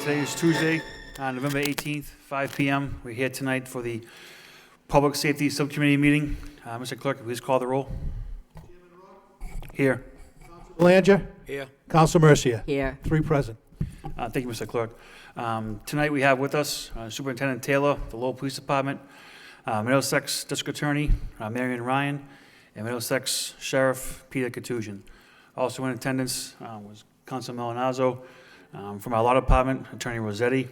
Today is Tuesday, November 18th, 5 p.m. We're here tonight for the Public Safety Subcommittee meeting. Mr. Clerk, please call the roll. Here. Belanger. Here. Council Mercia. Here. 3 present. Thank you, Mr. Clerk. Tonight we have with us Superintendent Taylor, the Lowell Police Department, Middlesex District Attorney Marion Ryan, and Middlesex Sheriff Peter Katusian. Also in attendance was Council Melanazzo, from our Law Department, Attorney Rossetti.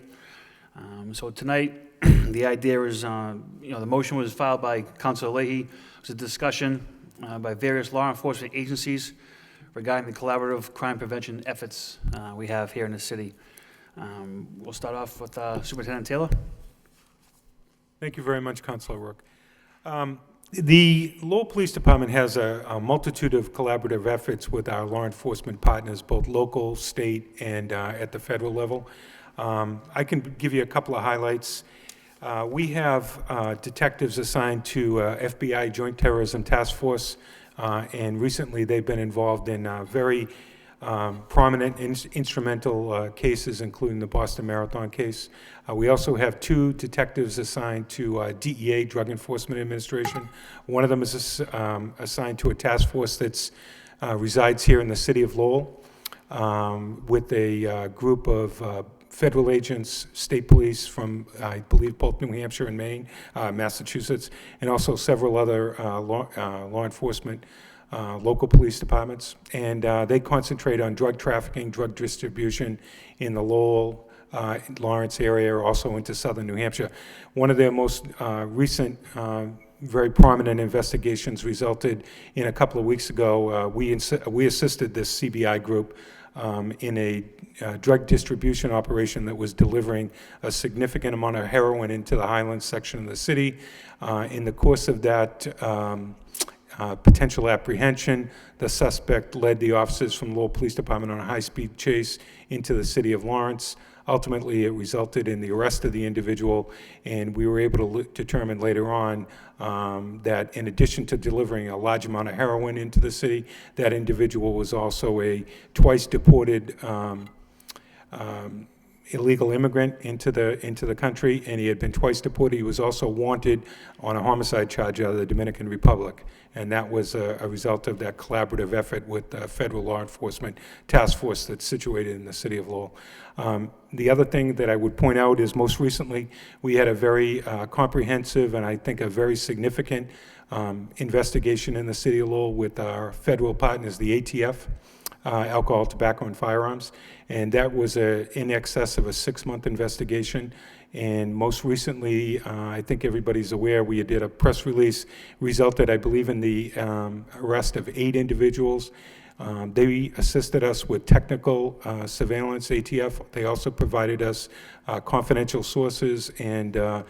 So tonight, the idea is, the motion was filed by Councilor Leahy. It was a discussion by various law enforcement agencies regarding the collaborative crime prevention efforts we have here in the city. We'll start off with Superintendent Taylor. Thank you very much, Councilor Rook. The Lowell Police Department has a multitude of collaborative efforts with our law enforcement partners, both local, state, and at the federal level. I can give you a couple of highlights. We have detectives assigned to FBI Joint Terrorism Task Force, and recently they've been involved in very prominent instrumental cases, including the Boston Marathon case. We also have 2 detectives assigned to DEA, Drug Enforcement Administration. One of them is assigned to a task force that resides here in the city of Lowell, with a group of federal agents, state police from, I believe, both New Hampshire and Maine, Massachusetts, and also several other law enforcement local police departments. And they concentrate on drug trafficking, drug distribution in the Lowell, Lawrence area, also into southern New Hampshire. One of their most recent very prominent investigations resulted in a couple of weeks ago, we assisted this CBI group in a drug distribution operation that was delivering a significant amount of heroin into the Highlands section of the city. In the course of that potential apprehension, the suspect led the officers from Lowell Police Department on a high-speed chase into the city of Lawrence. Ultimately, it resulted in the arrest of the individual, and we were able to determine later on that in addition to delivering a large amount of heroin into the city, that individual was also a twice deported illegal immigrant into the country, and he had been twice deported. He was also wanted on a homicide charge out of the Dominican Republic, and that was a result of that collaborative effort with the federal law enforcement task force that's situated in the city of Lowell. The other thing that I would point out is most recently we had a very comprehensive and I think a very significant investigation in the city of Lowell with our federal partners, the ATF, Alcohol, Tobacco, and Firearms, and that was in excess of a 6-month investigation. And most recently, I think everybody's aware, we did a press release, resulted, I believe, in the arrest of 8 individuals. They assisted us with technical surveillance, ATF. They also provided us confidential sources and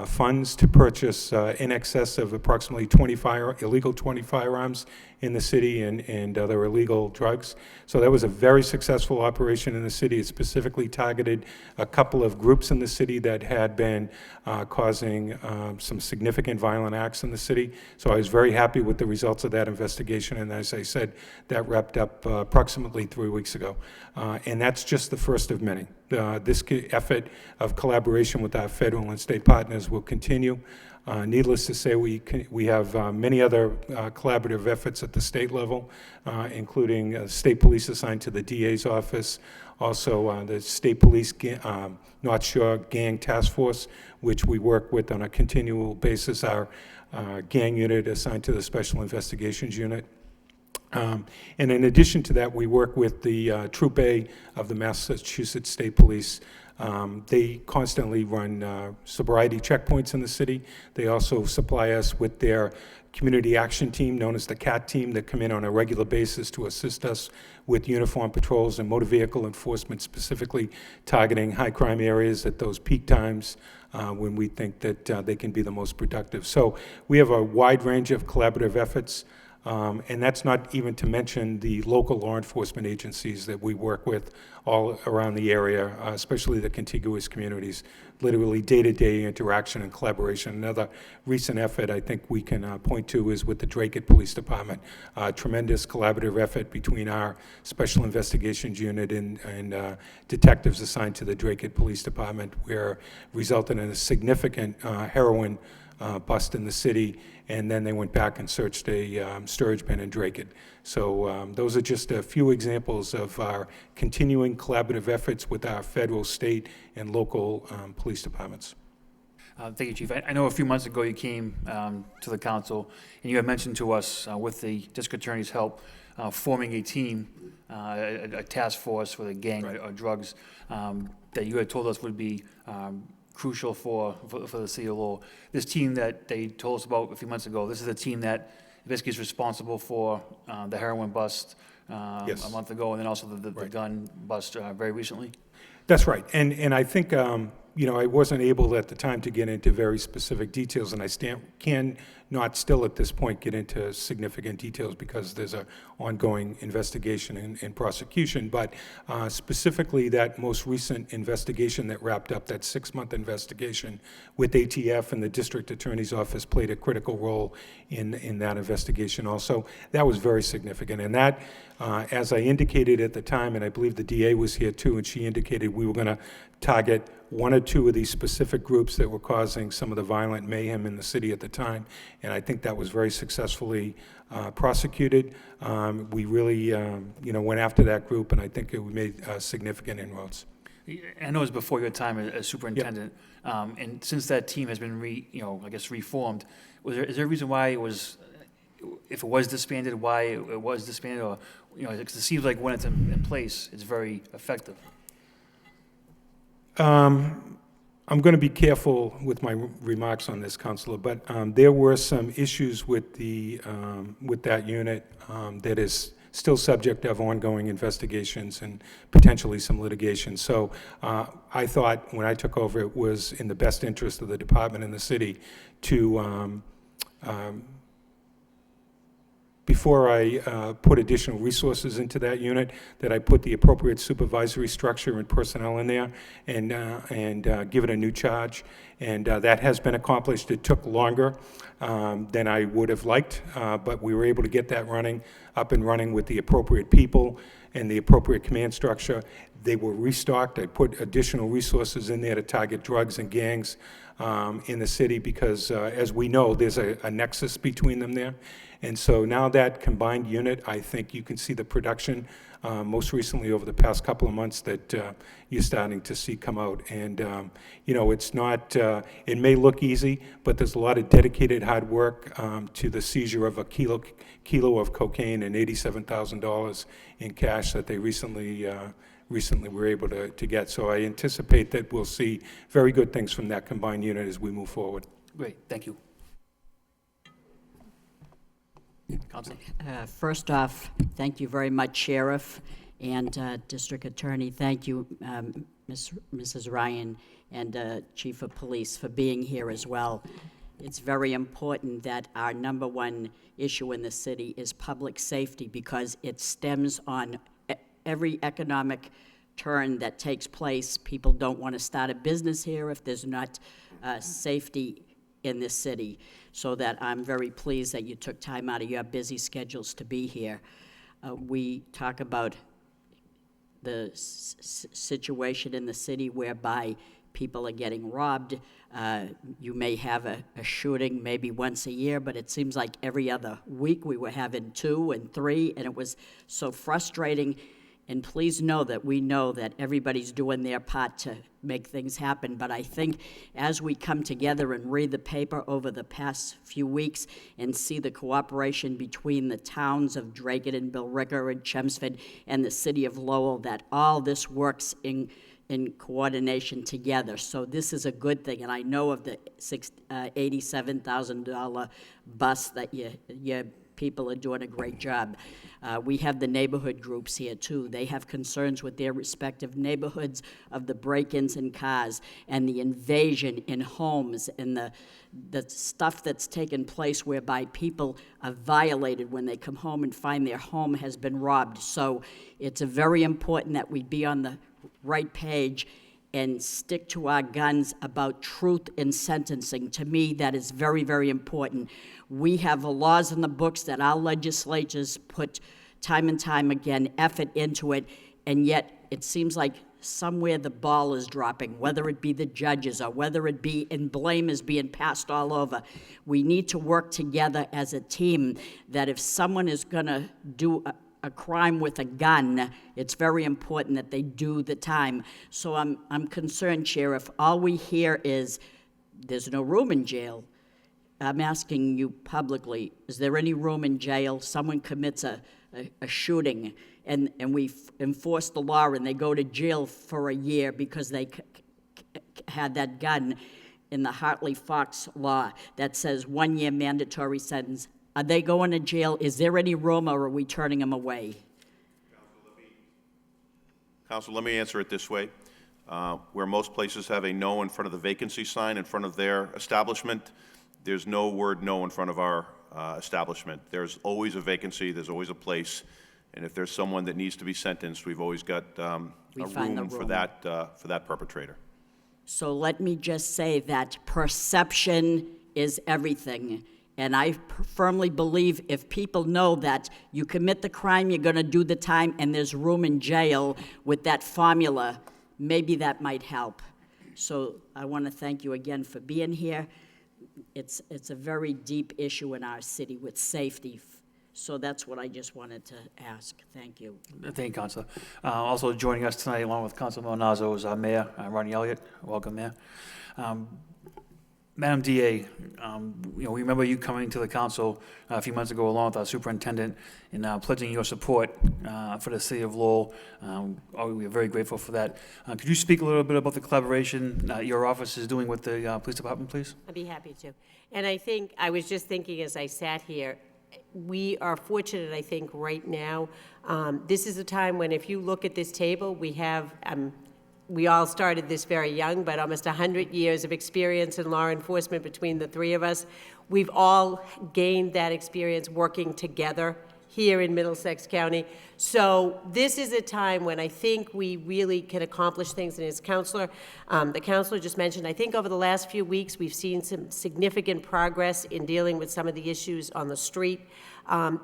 funds to purchase in excess of approximately 20 illegal firearms in the city and other illegal drugs. So that was a very successful operation in the city. It specifically targeted a couple of groups in the city that had been causing some significant violent acts in the city. So I was very happy with the results of that investigation, and as I said, that wrapped up approximately 3 weeks ago. And that's just the first of many. This effort of collaboration with our federal and state partners will continue. Needless to say, we have many other collaborative efforts at the state level, including state police assigned to the DA's office, also the state police North Shore Gang Task Force, which we work with on a continual basis, our gang unit assigned to the Special Investigations Unit. And in addition to that, we work with the Troop A of the Massachusetts State Police. They constantly run sobriety checkpoints in the city. They also supply us with their community action team, known as the CAT team, that come in on a regular basis to assist us with uniform patrols and motor vehicle enforcement, specifically targeting high crime areas at those peak times when we think that they can be the most productive. So we have a wide range of collaborative efforts. And that's not even to mention the local law enforcement agencies that we work with all around the area, especially the contiguous communities, literally day-to-day interaction and collaboration. Another recent effort I think we can point to is with the Dracut Police Department. Tremendous collaborative effort between our Special Investigations Unit and detectives assigned to the Dracut Police Department, where resulted in a significant heroin bust in the city, and then they went back and searched a storage bin in Dracut. So those are just a few examples of our continuing collaborative efforts with our federal, state, and local police departments. Thank you, Chief. I know a few months ago you came to the council, and you had mentioned to us, with the district attorney's help, forming a team, a task force with a gang or drugs, that you had told us would be crucial for the city of Lowell. This team that they told us about a few months ago, this is a team that basically is responsible for the heroin bust Yes. a month ago, and then also the gun bust very recently. That's right, and I think, I wasn't able at the time to get into very specific details, and I can not still at this point get into significant details because there's an ongoing investigation and prosecution, but specifically that most recent investigation that wrapped up, that 6-month investigation with ATF and the district attorney's office played a critical role in that investigation also. That was very significant, and that, as I indicated at the time, and I believe the DA was here too, and she indicated we were going to target 1 or 2 of these specific groups that were causing some of the violent mayhem in the city at the time, and I think that was very successfully prosecuted. We really, went after that group, and I think we made significant inroads. I know it was before your time as superintendent, and since that team has been reformed, is there a reason why it was, if it was disbanded, why it was disbanded, or because it seems like when it's in place, it's very effective. I'm going to be careful with my remarks on this, Councilor, but there were some issues with that unit that is still subject of ongoing investigations and potentially some litigation. So I thought when I took over, it was in the best interest of the department and the city to before I put additional resources into that unit, that I put the appropriate supervisory structure and personnel in there and give it a new charge. And that has been accomplished. It took longer than I would have liked, but we were able to get that up and running with the appropriate people and the appropriate command structure. They were restocked. I put additional resources in there to target drugs and gangs in the city because, as we know, there's a nexus between them there. And so now that combined unit, I think you can see the production most recently over the past couple of months that you're starting to see come out. And, it's not, it may look easy, but there's a lot of dedicated hard work to the seizure of a kilo of cocaine and $87,000 in cash that they recently were able to get. So I anticipate that we'll see very good things from that combined unit as we move forward. Great, thank you. Council. First off, thank you very much, Sheriff and District Attorney. Thank you, Mrs. Ryan and Chief of Police, for being here as well. It's very important that our #1 issue in the city is public safety because it stems on every economic turn that takes place. People don't want to start a business here if there's not safety in this city. So that I'm very pleased that you took time out of your busy schedules to be here. We talk about the situation in the city whereby people are getting robbed. You may have a shooting maybe once a year, but it seems like every other week we were having 2 and 3, and it was so frustrating. And please know that we know that everybody's doing their part to make things happen. But I think as we come together and read the paper over the past few weeks and see the cooperation between the towns of Dracut and Billerica and Chelmsford and the city of Lowell, that all this works in coordination together. So this is a good thing. And I know of the $87,000 bust that you people are doing a great job. We have the neighborhood groups here, too. They have concerns with their respective neighborhoods of the break-ins in cars and the invasion in homes and the stuff that's taken place whereby people are violated when they come home and find their home has been robbed. So it's very important that we be on the right page and stick to our guns about truth in sentencing. To me, that is very, very important. We have laws in the books that our legislatures put time and time again effort into it, and yet it seems like somewhere the ball is dropping, whether it be the judges or whether it be, and blame is being passed all over. We need to work together as a team, that if someone is gonna do a crime with a gun, it's very important that they do the time. So I'm concerned, Sheriff, all we hear is there's no room in jail. I'm asking you publicly, is there any room in jail? Someone commits a shooting and we enforce the law and they go to jail for a year because they had that gun in the Hartley-Fox law that says 1 year mandatory sentence. Are they going to jail? Is there any room, or are we turning them away? Counsel, let me answer it this way. Where most places have a no in front of the vacancy sign in front of their establishment, there's no word no in front of our establishment. There's always a vacancy, there's always a place, and if there's someone that needs to be sentenced, we've always got a room for that perpetrator. So let me just say that perception is everything. And I firmly believe if people know that you commit the crime, you're going to do the time, and there's room in jail with that formula, maybe that might help. So I want to thank you again for being here. It's a very deep issue in our city with safety. So that's what I just wanted to ask. Thank you. Thank you, Councilor. Also joining us tonight, along with Councilor Malnazzo, is our Mayor, Ronnie Elliott. Welcome, Mayor. Madam DA, we remember you coming to the council a few months ago along with our superintendent and pledging your support for the city of Lowell. We are very grateful for that. Could you speak a little bit about the collaboration your office is doing with the police department, please? I'd be happy to. And I think, I was just thinking as I sat here, we are fortunate, I think, right now. This is a time when if you look at this table, we have we all started this very young, but almost 100 years of experience in law enforcement between the three of us. We've all gained that experience working together here in Middlesex County. So this is a time when I think we really can accomplish things. And as the counselor just mentioned, I think over the last few weeks we've seen some significant progress in dealing with some of the issues on the street.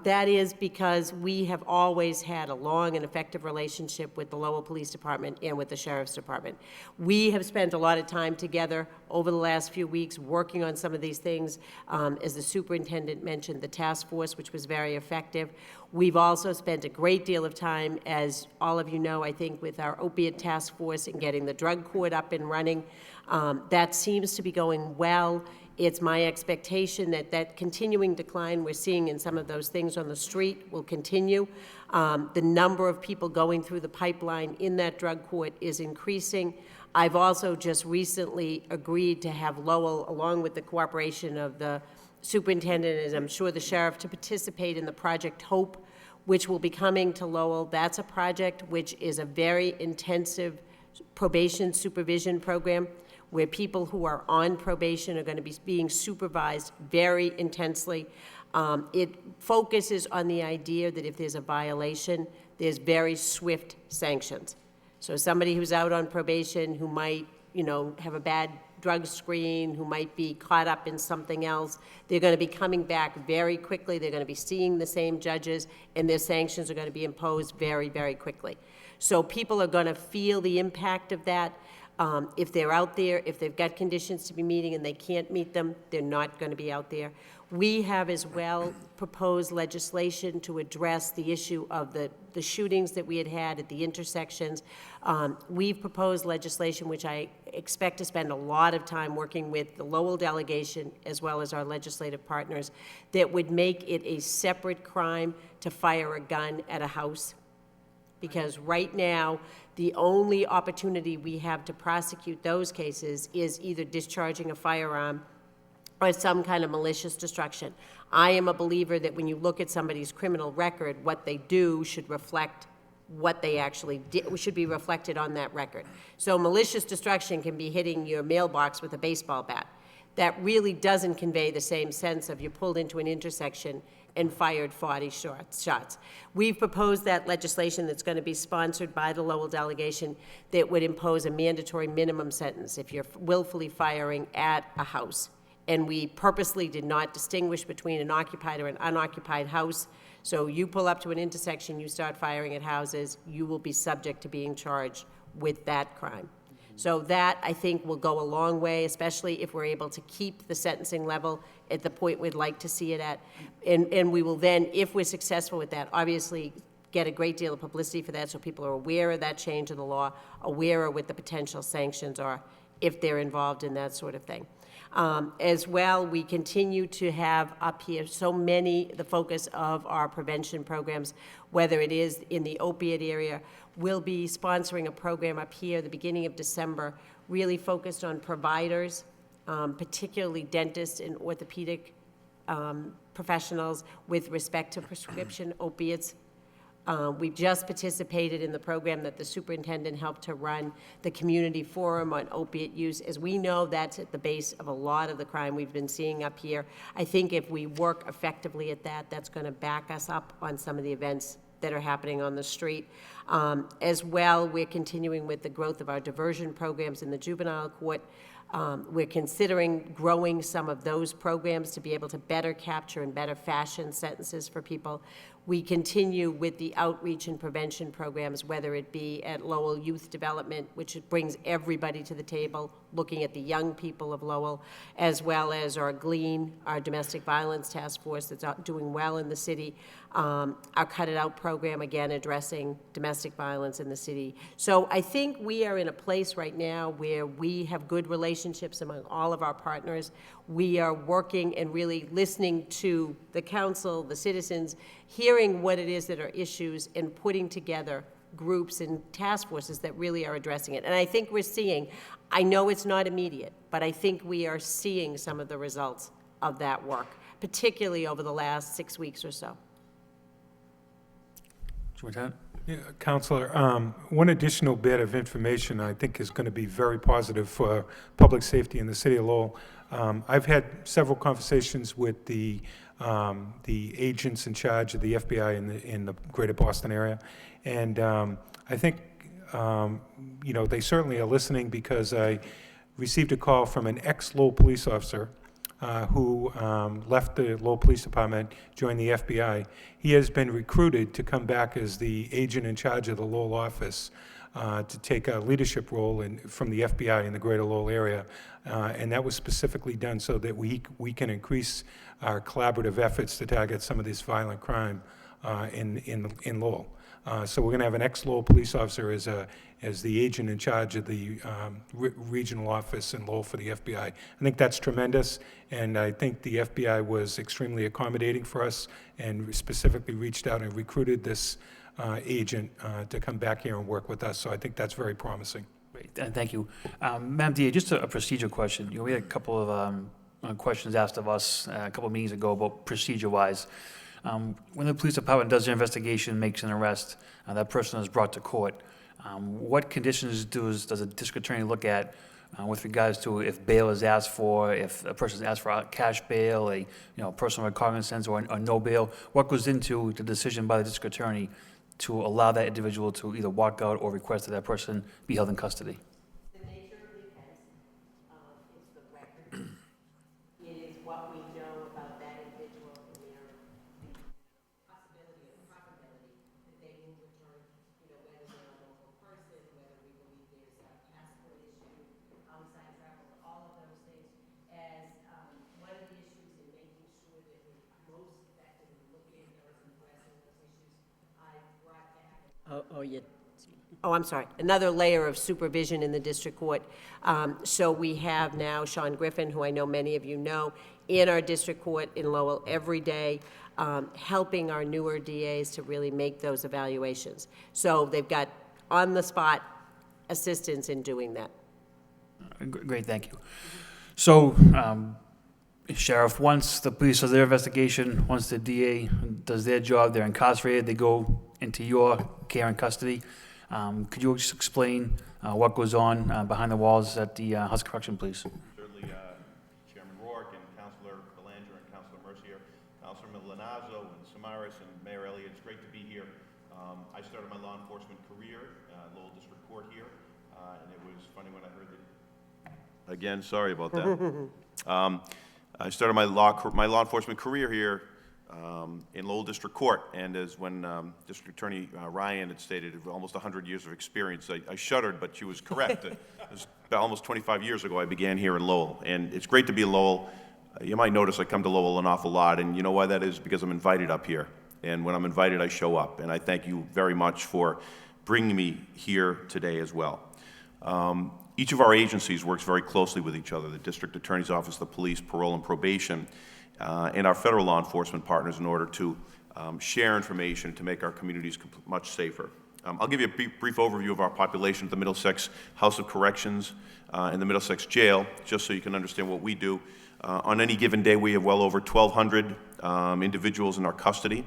That is because we have always had a long and effective relationship with the Lowell Police Department and with the Sheriff's Department. We have spent a lot of time together over the last few weeks working on some of these things. As the superintendent mentioned, the task force, which was very effective. We've also spent a great deal of time, as all of you know, I think, with our opiate task force and getting the drug court up and running. That seems to be going well. It's my expectation that that continuing decline we're seeing in some of those things on the street will continue. The number of people going through the pipeline in that drug court is increasing. I've also just recently agreed to have Lowell, along with the cooperation of the superintendent, and I'm sure the sheriff, to participate in the Project Hope, which will be coming to Lowell. That's a project which is a very intensive probation supervision program, where people who are on probation are going to be being supervised very intensely. It focuses on the idea that if there's a violation, there's very swift sanctions. So somebody who's out on probation who might, have a bad drug screen, who might be caught up in something else, they're going to be coming back very quickly. They're going to be seeing the same judges, and their sanctions are going to be imposed very, very quickly. So people are going to feel the impact of that. If they're out there, if they've got conditions to be meeting and they can't meet them, they're not going to be out there. We have as well proposed legislation to address the issue of the shootings that we had at the intersections. We've proposed legislation which I expect to spend a lot of time working with the Lowell delegation as well as our legislative partners that would make it a separate crime to fire a gun at a house. Because right now, the only opportunity we have to prosecute those cases is either discharging a firearm or some kind of malicious destruction. I am a believer that when you look at somebody's criminal record, what they do should reflect what they actually did, should be reflected on that record. So malicious destruction can be hitting your mailbox with a baseball bat. That really doesn't convey the same sense of you pulled into an intersection and fired 40 shots. We've proposed that legislation that's going to be sponsored by the Lowell delegation that would impose a mandatory minimum sentence if you're willfully firing at a house. And we purposely did not distinguish between an occupied or an unoccupied house. So you pull up to an intersection, you start firing at houses, you will be subject to being charged with that crime. So that, I think, will go a long way, especially if we're able to keep the sentencing level at the point we'd like to see it at. And we will then, if we're successful with that, obviously get a great deal of publicity for that so people are aware of that change in the law, aware of what the potential sanctions are if they're involved in that sort of thing. As well, we continue to have up here so many, the focus of our prevention programs, whether it is in the opiate area. We'll be sponsoring a program up here the beginning of December, really focused on providers, particularly dentists and orthopedic professionals with respect to prescription opiates. We've just participated in the program that the superintendent helped to run, the community forum on opiate use. As we know, that's at the base of a lot of the crime we've been seeing up here. I think if we work effectively at that, that's going to back us up on some of the events that are happening on the street. As well, we're continuing with the growth of our diversion programs in the juvenile court. We're considering growing some of those programs to be able to better capture and better fashion sentences for people. We continue with the outreach and prevention programs, whether it be at Lowell Youth Development, which brings everybody to the table, looking at the young people of Lowell, as well as our GLEAN, our domestic violence task force that's doing well in the city, our Cut It Out program, again, addressing domestic violence in the city. So I think we are in a place right now where we have good relationships among all of our partners. We are working and really listening to the council, the citizens, hearing what it is that are issues and putting together groups and task forces that really are addressing it. And I think we're seeing, I know it's not immediate, but I think we are seeing some of the results of that work, particularly over the last 6 weeks or so. Superintendent? Yeah, Counselor, one additional bit of information I think is going to be very positive for public safety in the city of Lowell. I've had several conversations with the agents in charge of the FBI in the greater Boston area, and I think they certainly are listening, because I received a call from an ex-Lowell police officer who left the Lowell Police Department, joined the FBI. He has been recruited to come back as the agent in charge of the Lowell office to take a leadership role from the FBI in the greater Lowell area. And that was specifically done so that we can increase our collaborative efforts to target some of this violent crime in Lowell. So we're going to have an ex-Lowell police officer as the agent in charge of the regional office in Lowell for the FBI. I think that's tremendous, and I think the FBI was extremely accommodating for us and specifically reached out and recruited this agent to come back here and work with us. So I think that's very promising. Great, thank you. Madam DA, just a procedure question. We had a couple of questions asked of us a couple of meetings ago about procedure-wise. When the police department does their investigation, makes an arrest, that person is brought to court. What conditions does a district attorney look at with regards to if bail is asked for, if a person is asked for a cash bail, a personal recognizance, or no bail? What goes into the decision by the district attorney to allow that individual to either walk out or request that that person be held in custody? The nature of the offense is the record. It is what we know about that individual and their possibility or probability that they will return, whether they're a local person, whether we believe there's a passport issue, outside travel, all of those things. As one of the issues in making sure that we're most effective in looking at those and addressing those issues, I brought back. Oh, I'm sorry, another layer of supervision in the district court. So we have now Sean Griffin, who I know many of you know, in our district court in Lowell every day, helping our newer DAs to really make those evaluations. So they've got on-the-spot assistance in doing that. Great, thank you. So Sheriff, once the police does their investigation, once the DA does their job, they're incarcerated, they go into your care and custody. Could you just explain what goes on behind the walls at the House of Correction, please? Certainly, Chairman Rourke and Councilor Belanger and Councilor Mercier, Councilor Milanazzo and Samaras and Mayor Elliott, it's great to be here. I started my law enforcement career Lowell District Court here, and it was funny when I heard that. Again, sorry about that. I started my law enforcement career here in Lowell District Court, and as when District Attorney Ryan had stated, almost 100 years of experience, I shuddered, but she was correct. It was almost 25 years ago I began here in Lowell, and it's great to be in Lowell. You might notice I come to Lowell an awful lot, and you know why that is? Because I'm invited up here, and when I'm invited, I show up, and I thank you very much for bringing me here today as well. Each of our agencies works very closely with each other, the District Attorney's Office, the police, parole and probation, and our federal law enforcement partners in order to share information to make our communities much safer. I'll give you a brief overview of our population at the Middlesex House of Corrections and the Middlesex Jail, just so you can understand what we do. On any given day, we have well over 1,200 individuals in our custody.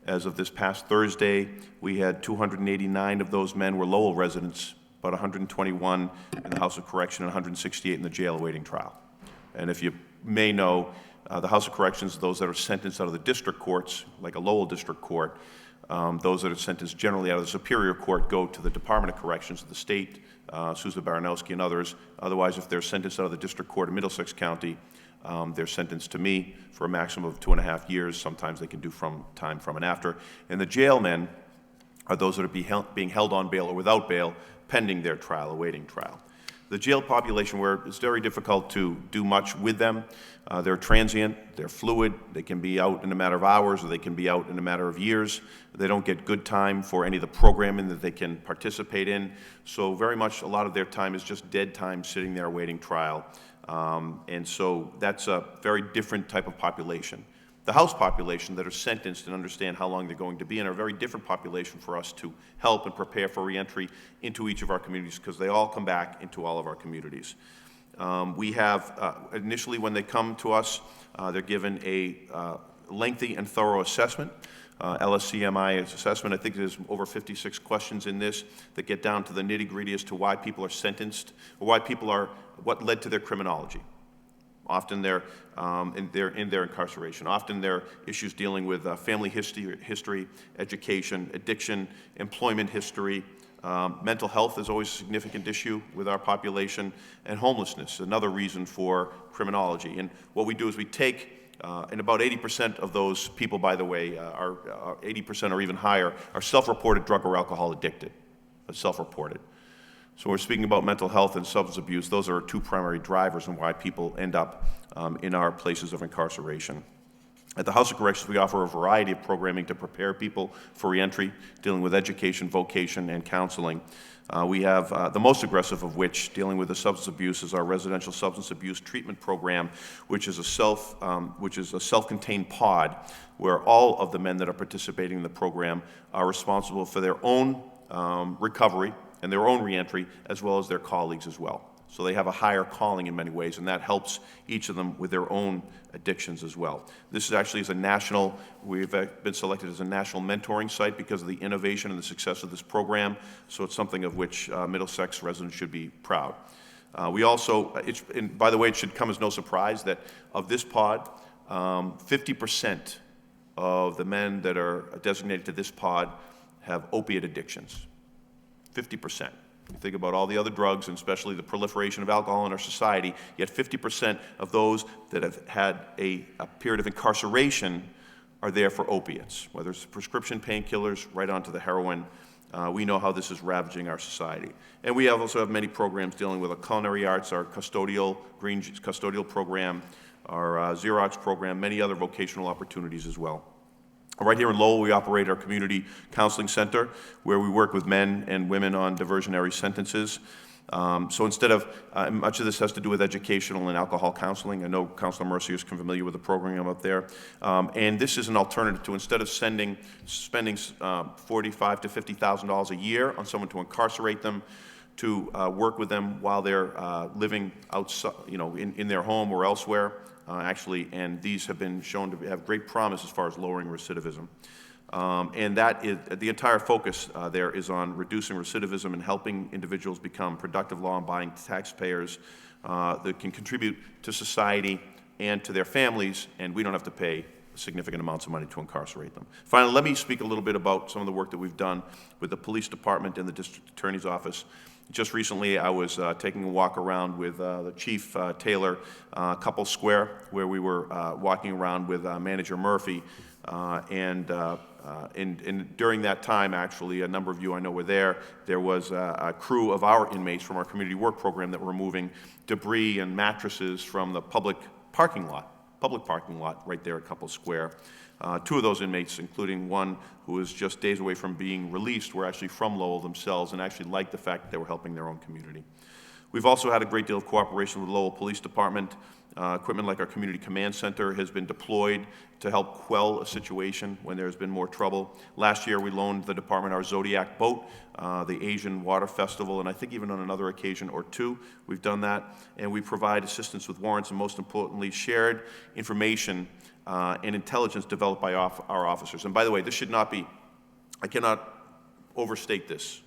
As of this past Thursday, we had 289 of those men were Lowell residents, about 121 in the House of Correction and 168 in the jail awaiting trial. And if you may know, the House of Corrections, those that are sentenced out of the district courts, like a Lowell District Court, those that are sentenced generally out of the Superior Court go to the Department of Corrections of the state, Susan Baranowski and others. Otherwise, if they're sentenced out of the District Court in Middlesex County, they're sentenced to me for a maximum of 2.5 years. Sometimes they can do time from and after. And the jailmen are those that are being held on bail or without bail pending their trial, awaiting trial. The jail population, where it's very difficult to do much with them, they're transient, they're fluid, they can be out in a matter of hours or they can be out in a matter of years. They don't get good time for any of the programming that they can participate in. So very much a lot of their time is just dead time sitting there awaiting trial. And so that's a very different type of population. The House population that are sentenced and understand how long they're going to be in are a very different population for us to help and prepare for reentry into each of our communities, because they all come back into all of our communities. We have, initially when they come to us, they're given a lengthy and thorough assessment, LSCMI assessment. I think there's over 56 questions in this that get down to the nitty-gritty as to why people are sentenced, or why people are, what led to their criminology. Often they're in their incarceration. Often they're issues dealing with family history, education, addiction, employment history. Mental health is always a significant issue with our population, and homelessness, another reason for criminology. And what we do is we take, and about 80% of those people, by the way, are 80% or even higher, are self-reported drug or alcohol addicted, self-reported. So we're speaking about mental health and substance abuse. Those are two primary drivers in why people end up in our places of incarceration. At the House of Corrections, we offer a variety of programming to prepare people for reentry, dealing with education, vocation, and counseling. We have the most aggressive of which, dealing with the substance abuse, is our residential substance abuse treatment program, which is a self-contained pod where all of the men that are participating in the program are responsible for their own recovery and their own reentry, as well as their colleagues as well. So they have a higher calling in many ways, and that helps each of them with their own addictions as well. This is actually we've been selected as a national mentoring site because of the innovation and the success of this program, so it's something of which Middlesex residents should be proud. We also, and by the way, it should come as no surprise that of this pod, 50% of the men that are designated to this pod have opiate addictions. 50%. You think about all the other drugs, and especially the proliferation of alcohol in our society, yet 50% of those that have had a period of incarceration are there for opiates, whether it's prescription painkillers, right onto the heroin. We know how this is ravaging our society. And we also have many programs dealing with the culinary arts, our custodial program, our Xerox program, many other vocational opportunities as well. Right here in Lowell, we operate our community counseling center, where we work with men and women on diversionary sentences. So instead of, much of this has to do with educational and alcohol counseling. I know Councilor Mercier is familiar with the program up there. And this is an alternative to, instead of spending $45,000 to $50,000 a year on someone to incarcerate them, to work with them while they're living outside, in their home or elsewhere. actually, and these have been shown to have great promise as far as lowering recidivism. And that is, the entire focus there is on reducing recidivism and helping individuals become productive law-abiding taxpayers that can contribute to society and to their families, and we don't have to pay significant amounts of money to incarcerate them. Finally, let me speak a little bit about some of the work that we've done with the police department and the district attorney's office. Just recently, I was taking a walk around with the Chief Taylor, Couple Square, where we were walking around with Manager Murphy, and during that time, actually, a number of you I know were there. There was a crew of our inmates from our community work program that were moving debris and mattresses from the public parking lot right there at Couple Square. Two of those inmates, including one who was just days away from being released, were actually from Lowell themselves and actually liked the fact that they were helping their own community. We've also had a great deal of cooperation with the Lowell Police Department. Equipment like our Community Command Center has been deployed to help quell a situation when there's been more trouble. Last year, we loaned the department our Zodiac boat, the Asian Water Festival, and I think even on another occasion or two, we've done that. And we provide assistance with warrants and, most importantly, shared information and intelligence developed by our officers. And by the way, this should not be, I cannot overstate this.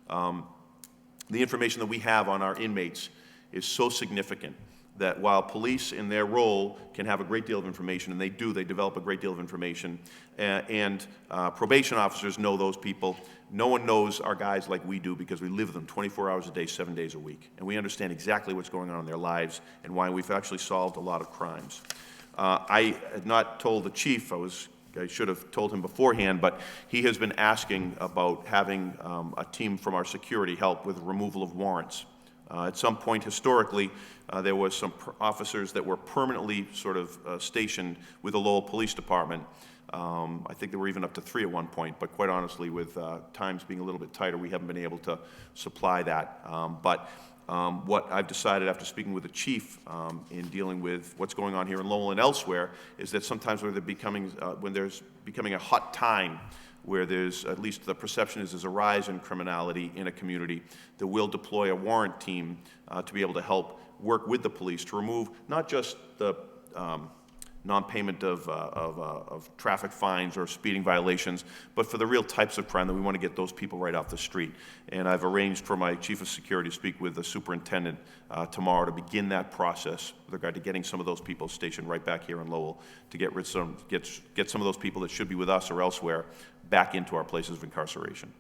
The information that we have on our inmates is so significant that while police in their role can have a great deal of information, and they develop a great deal of information, and probation officers know those people. No one knows our guys like we do because we live with them 24 hours a day, 7 days a week. And we understand exactly what's going on in their lives and why we've actually solved a lot of crimes. I had not told the chief, I should have told him beforehand, but he has been asking about having a team from our security help with removal of warrants. At some point historically, there was some officers that were permanently sort of stationed with the Lowell Police Department. I think there were even up to 3 at one point, but quite honestly, with times being a little bit tighter, we haven't been able to supply that. What I've decided after speaking with the chief in dealing with what's going on here in Lowell and elsewhere is that sometimes when there's becoming a hot time, where there's, at least the perception is, there's a rise in criminality in a community, that we'll deploy a warrant team to be able to help work with the police to remove not just the non-payment of traffic fines or speeding violations, but for the real types of crime that we want to get those people right off the street. And I've arranged for my chief of security to speak with the superintendent tomorrow to begin that process with regard to getting some of those people stationed right back here in Lowell to get some of those people that should be with us or elsewhere back into our places of incarceration.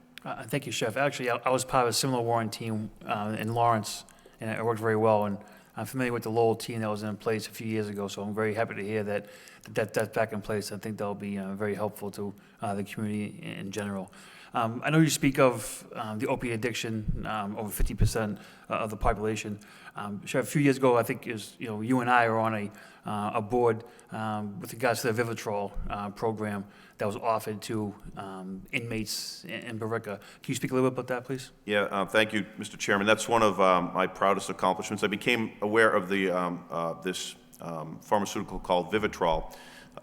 Thank you, Chef. Actually, I was part of a similar warrant team in Lawrence, and it worked very well. And I'm familiar with the Lowell team that was in place a few years ago, so I'm very happy to hear that's back in place. I think that'll be very helpful to the community in general. I know you speak of the opiate addiction, over 50% of the population. Chef, a few years ago, I think you and I are on a board with regards to the Vivitrol program that was offered to inmates in Barica. Can you speak a little bit about that, please? Yeah, thank you, Mr. Chairman. That's one of my proudest accomplishments. I became aware of this pharmaceutical called Vivitrol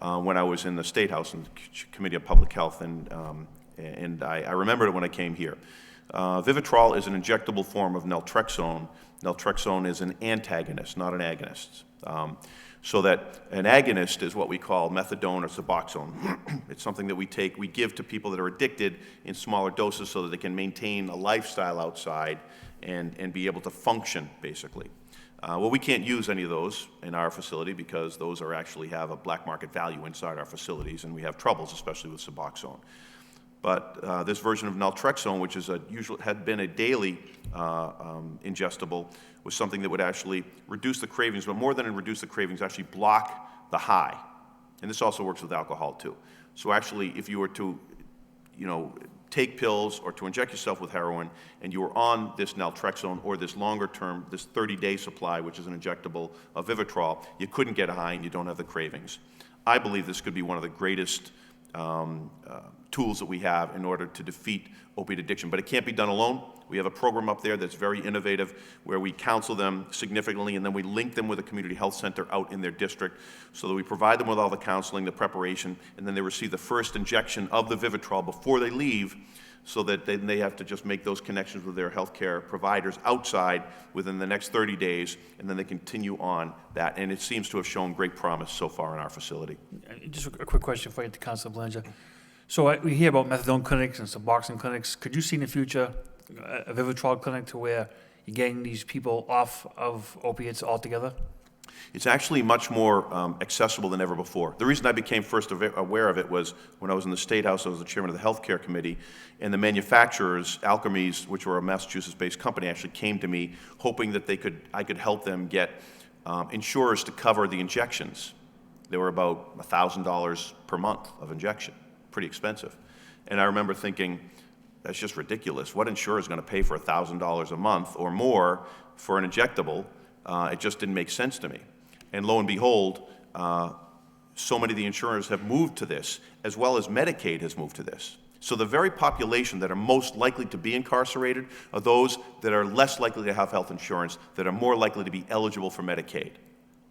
when I was in the State House in the Committee on Public Health, and I remembered it when I came here. Vivitrol is an injectable form of naltrexone. Naltrexone is an antagonist, not an agonist. So that an agonist is what we call methadone or Suboxone. It's something that we give to people that are addicted in smaller doses so that they can maintain a lifestyle outside and be able to function, basically. Well, we can't use any of those in our facility because those actually have a black market value inside our facilities, and we have troubles, especially with Suboxone. But this version of naltrexone, which had been a daily ingestible, was something that would actually reduce the cravings, but more than reduce the cravings, actually block the high. And this also works with alcohol too. So actually, if you were to, take pills or to inject yourself with heroin, and you were on this naltrexone or this longer term, this 30-day supply, which is an injectable of Vivitrol, you couldn't get high and you don't have the cravings. I believe this could be one of the greatest tools that we have in order to defeat opiate addiction. But it can't be done alone. We have a program up there that's very innovative where we counsel them significantly, and then we link them with a community health center out in their district so that we provide them with all the counseling, the preparation, and then they receive the first injection of the Vivitrol before they leave so that then they have to just make those connections with their healthcare providers outside within the next 30 days, and then they continue on that. And it seems to have shown great promise so far in our facility. Just a quick question for you, Councilor Belanger. So we hear about methadone clinics and Suboxone clinics. Could you see in the future a Vivitrol clinic to where you're getting these people off of opiates altogether? It's actually much more accessible than ever before. The reason I became first aware of it was when I was in the State House. I was the chairman of the Healthcare Committee, and the manufacturers, Alkermes, which were a Massachusetts-based company, actually came to me hoping that I could help them get insurers to cover the injections. They were about $1,000 per month of injection, pretty expensive. And I remember thinking, that's just ridiculous. What insurer is going to pay for $1,000 a month or more for an injectable? It just didn't make sense to me. And lo and behold, so many of the insurers have moved to this, as well as Medicaid has moved to this. So the very population that are most likely to be incarcerated are those that are less likely to have health insurance, that are more likely to be eligible for Medicaid.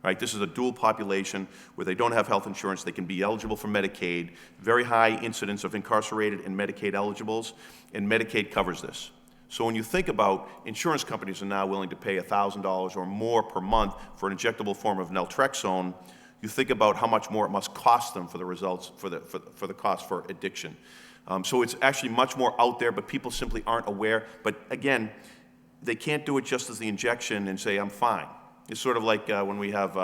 Right? This is a dual population where they don't have health insurance, they can be eligible for Medicaid, very high incidence of incarcerated and Medicaid eligibles, and Medicaid covers this. So when you think about insurance companies are now willing to pay $1,000 or more per month for an injectable form of naltrexone, you think about how much more it must cost them for the results, for the cost for addiction. So it's actually much more out there, but people simply aren't aware. But again, they can't do it just as the injection and say, I'm fine. It's sort of like when we have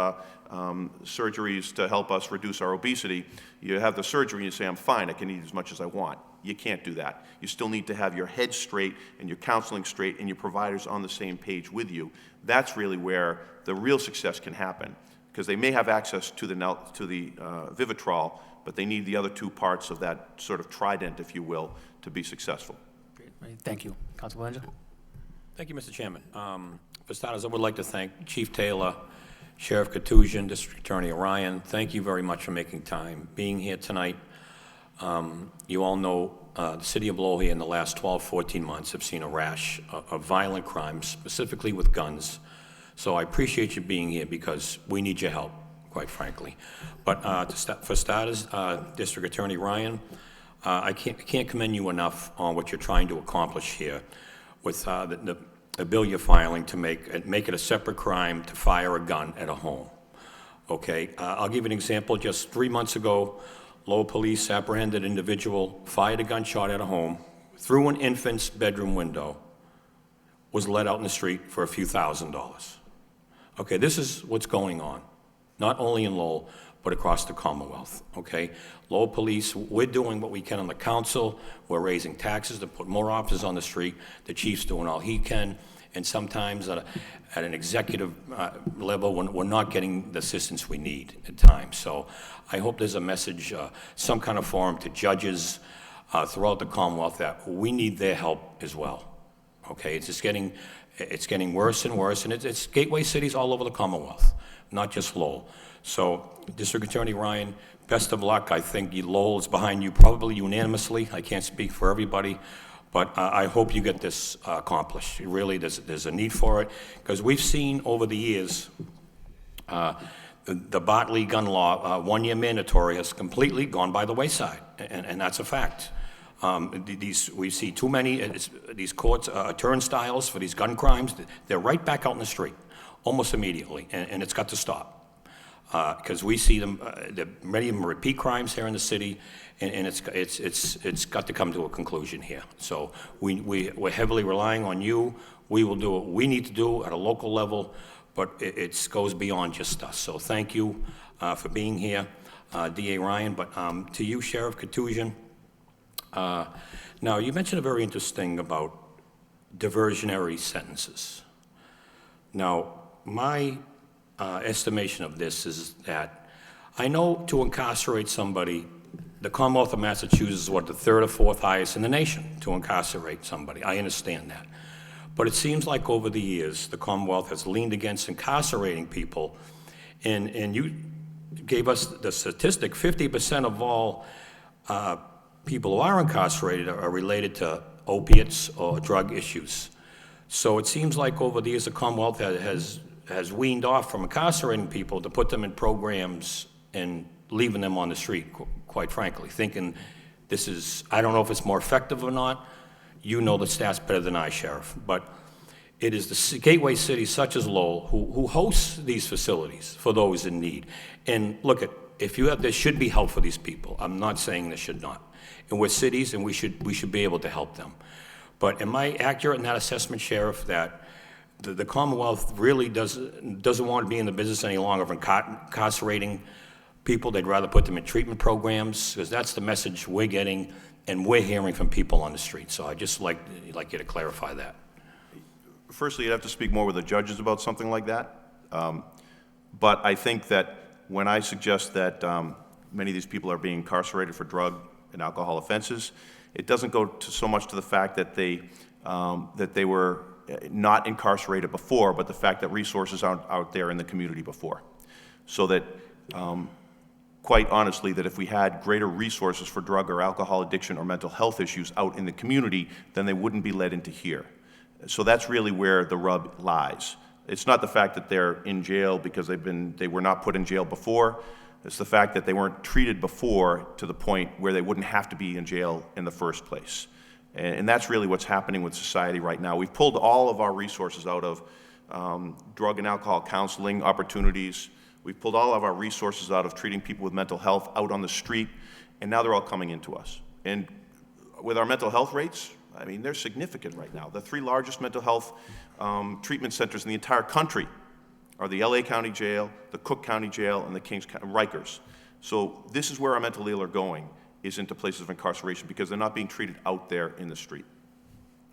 surgeries to help us reduce our obesity. You have the surgery and you say, I'm fine, I can eat as much as I want. You can't do that. You still need to have your head straight and your counseling straight and your providers on the same page with you. That's really where the real success can happen, because they may have access to the Vivitrol, but they need the other two parts of that sort of trident, if you will, to be successful. Great. Thank you. Councilor Belanger? Thank you, Mr. Chairman. For starters, I would like to thank Chief Taylor, Sheriff Katusian, District Attorney Ryan. Thank you very much for making time, being here tonight. You all know the city of Lowell here in the last 12, 14 months have seen a rash of violent crimes, specifically with guns. So I appreciate you being here because we need your help, quite frankly. But for starters, District Attorney Ryan, I can't commend you enough on what you're trying to accomplish here with the bill you're filing to make it a separate crime to fire a gun at a home. Okay, I'll give you an example. Just 3 months ago, Lowell police apprehended an individual, fired a gunshot at a home, through an infant's bedroom window, was let out in the street for a few $1,000s. Okay, this is what's going on, not only in Lowell, but across the Commonwealth, okay? Lowell police, we're doing what we can on the council. We're raising taxes to put more officers on the street. The chief's doing all he can. And sometimes at an executive level, we're not getting the assistance we need at times. So I hope there's a message, some kind of forum to judges throughout the Commonwealth that we need their help as well, okay? It's getting worse and worse, and it's gateway cities all over the Commonwealth, not just Lowell. So, District Attorney Ryan, best of luck. I think Lowell is behind you probably unanimously. I can't speak for everybody, but I hope you get this accomplished. Really, there's a need for it, because we've seen over the years the Bartley gun law, one-year mandatory, has completely gone by the wayside, and that's a fact. We see too many, these courts, turnstiles for these gun crimes. They're right back out in the street, almost immediately, and it's got to stop. Because we see them, many of them are repeat crimes here in the city, and it's got to come to a conclusion here. So we're heavily relying on you. We will do what we need to do at a local level, but it goes beyond just us. So thank you for being here, DA Ryan. But to you, Sheriff Katusian, now you mentioned a very interesting about diversionary sentences. Now, my estimation of this is that I know to incarcerate somebody, the Commonwealth of Massachusetts is the third or fourth highest in the nation to incarcerate somebody. I understand that. But it seems like over the years, the Commonwealth has leaned against incarcerating people, and you gave us the statistic, 50% of all people who are incarcerated are related to opiates or drug issues. So it seems like over the years, the Commonwealth has weaned off from incarcerating people to put them in programs and leaving them on the street, quite frankly, thinking this is, I don't know if it's more effective or not, you know the stats better than I, Sheriff, but it is the gateway cities such as Lowell who hosts these facilities for those in need. And look, there should be help for these people. I'm not saying there should not. And we're cities, and we should be able to help them. But am I accurate in that assessment, Sheriff, that the Commonwealth really doesn't want to be in the business any longer of incarcerating people? They'd rather put them in treatment programs, because that's the message we're getting and we're hearing from people on the street. So I'd just like you to clarify that. Firstly, you'd have to speak more with the judges about something like that. But I think that when I suggest that many of these people are being incarcerated for drug and alcohol offenses, it doesn't go so much to the fact that they were not incarcerated before, but the fact that resources aren't out there in the community before. So that, quite honestly, that if we had greater resources for drug or alcohol addiction or mental health issues out in the community, then they wouldn't be led into here. So that's really where the rub lies. It's not the fact that they're in jail because they were not put in jail before. It's the fact that they weren't treated before to the point where they wouldn't have to be in jail in the first place. And that's really what's happening with society right now. We've pulled all of our resources out of drug and alcohol counseling opportunities. We've pulled all of our resources out of treating people with mental health out on the street, and now they're all coming into us. And with our mental health rates, I mean, they're significant right now. The 3 largest mental health treatment centers in the entire country are the LA County Jail, the Cook County Jail, and the Rikers. So this is where our mentally ill are going, is into places of incarceration, because they're not being treated out there in the street.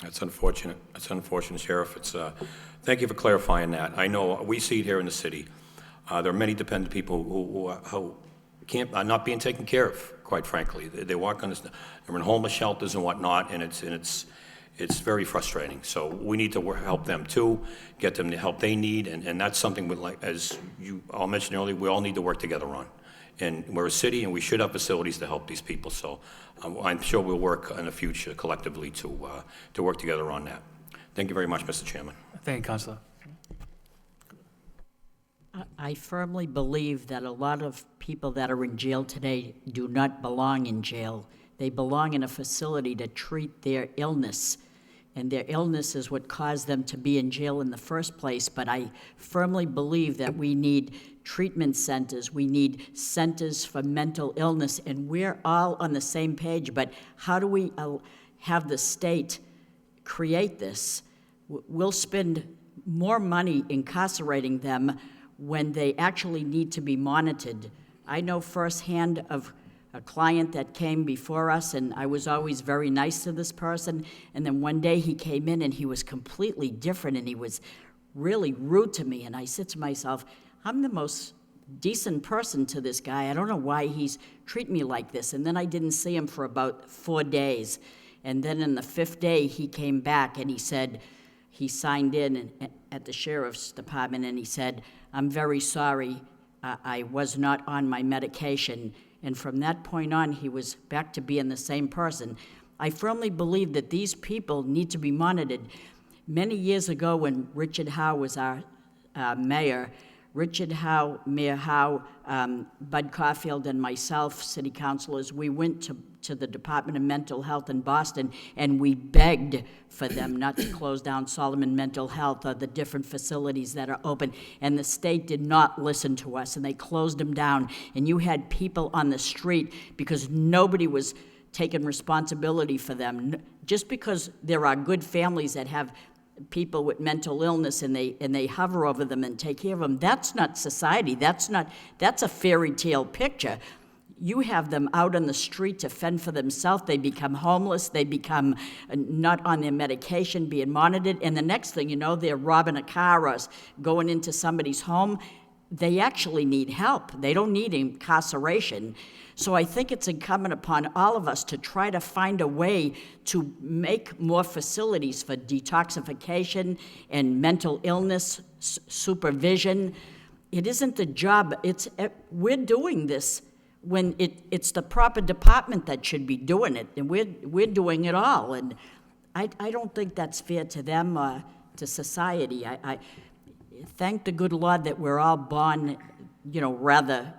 That's unfortunate. That's unfortunate, Sheriff. Thank you for clarifying that. I know we see it here in the city. There are many dependent people who are not being taken care of, quite frankly. They walk on this, they're in homeless shelters and whatnot, and it's very frustrating. So we need to help them too, get them the help they need, and that's something as you all mentioned earlier, we all need to work together on. And we're a city, and we should have facilities to help these people. So I'm sure we'll work in the future collectively to work together on that. Thank you very much, Mr. Chairman. Thank you, Councilor. I firmly believe that a lot of people that are in jail today do not belong in jail. They belong in a facility to treat their illness, and their illness is what caused them to be in jail in the first place. But I firmly believe that we need treatment centers, we need centers for mental illness, and we're all on the same page. But how do we have the state create this? We'll spend more money incarcerating them when they actually need to be monitored. I know firsthand of a client that came before us, and I was always very nice to this person, and then one day he came in and he was completely different, and he was really rude to me, and I said to myself, I'm the most decent person to this guy. I don't know why he's treating me like this. And then I didn't see him for about 4 days, and then in the 5th day he came back and he said, he signed in at the sheriff's department, and he said, I'm very sorry, I was not on my medication. And from that point on, he was back to being the same person. I firmly believe that these people need to be monitored. Many years ago, when Richard Howe was our mayor, Mayor Howe, Bud Caulfield, and myself, city councilors, we went to the Department of Mental Health in Boston, and we begged for them not to close down Solomon Mental Health or the different facilities that are open. And the state did not listen to us, and they closed them down. And you had people on the street because nobody was taking responsibility for them. Just because there are good families that have people with mental illness and they hover over them and take care of them, that's not society. That's a fairy tale picture. You have them out on the street to fend for themselves. They become homeless. They become not on their medication, being monitored. And the next thing you know, they're robbing a car or going into somebody's home. They actually need help. They don't need incarceration. So I think it's incumbent upon all of us to try to find a way to make more facilities for detoxification and mental illness supervision. It isn't the job. We're doing this when it's the proper department that should be doing it, and we're doing it all. And I don't think that's fair to them or to society. I thank the good Lord that we're all born, rather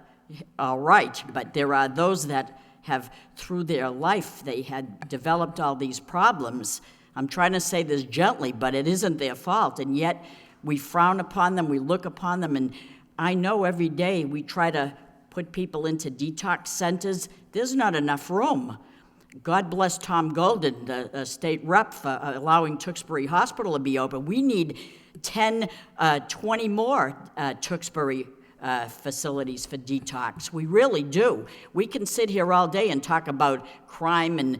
all right, but there are those that have, through their life, they had developed all these problems. I'm trying to say this gently, but it isn't their fault, and yet we frown upon them, we look upon them, and I know every day we try to put people into detox centers. There's not enough room. God bless Tom Golden, the state rep, for allowing Tewksbury Hospital to be open. We need 10, 20 more Tewksbury facilities for detox. We really do. We can sit here all day and talk about crime and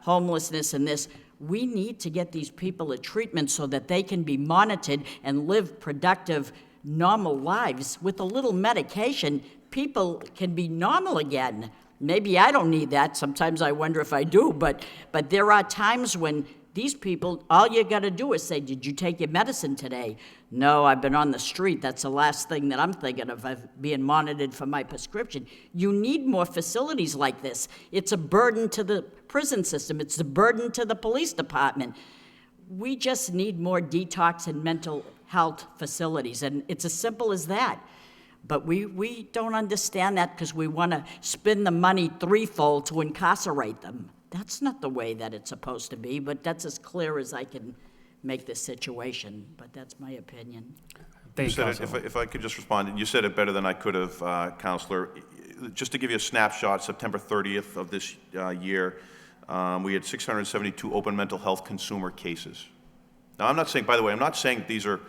homelessness and this. We need to get these people a treatment so that they can be monitored and live productive, normal lives. With a little medication, people can be normal again. Maybe I don't need that. Sometimes I wonder if I do, but there are times when these people, all you got to do is say, did you take your medicine today? No, I've been on the street. That's the last thing that I'm thinking of being monitored for my prescription. You need more facilities like this. It's a burden to the prison system. It's a burden to the police department. We just need more detox and mental health facilities, and it's as simple as that. But we don't understand that because we want to spend the money threefold to incarcerate them. That's not the way that it's supposed to be, but that's as clear as I can make this situation. But that's my opinion. Thank you, said it, Councilor. if I could just respond, and you said it better than I could have, Counselor. Just to give you a snapshot, September 30th of this year, we had 672 open mental health consumer cases. Now, I'm not saying, by the way, I'm not saying these are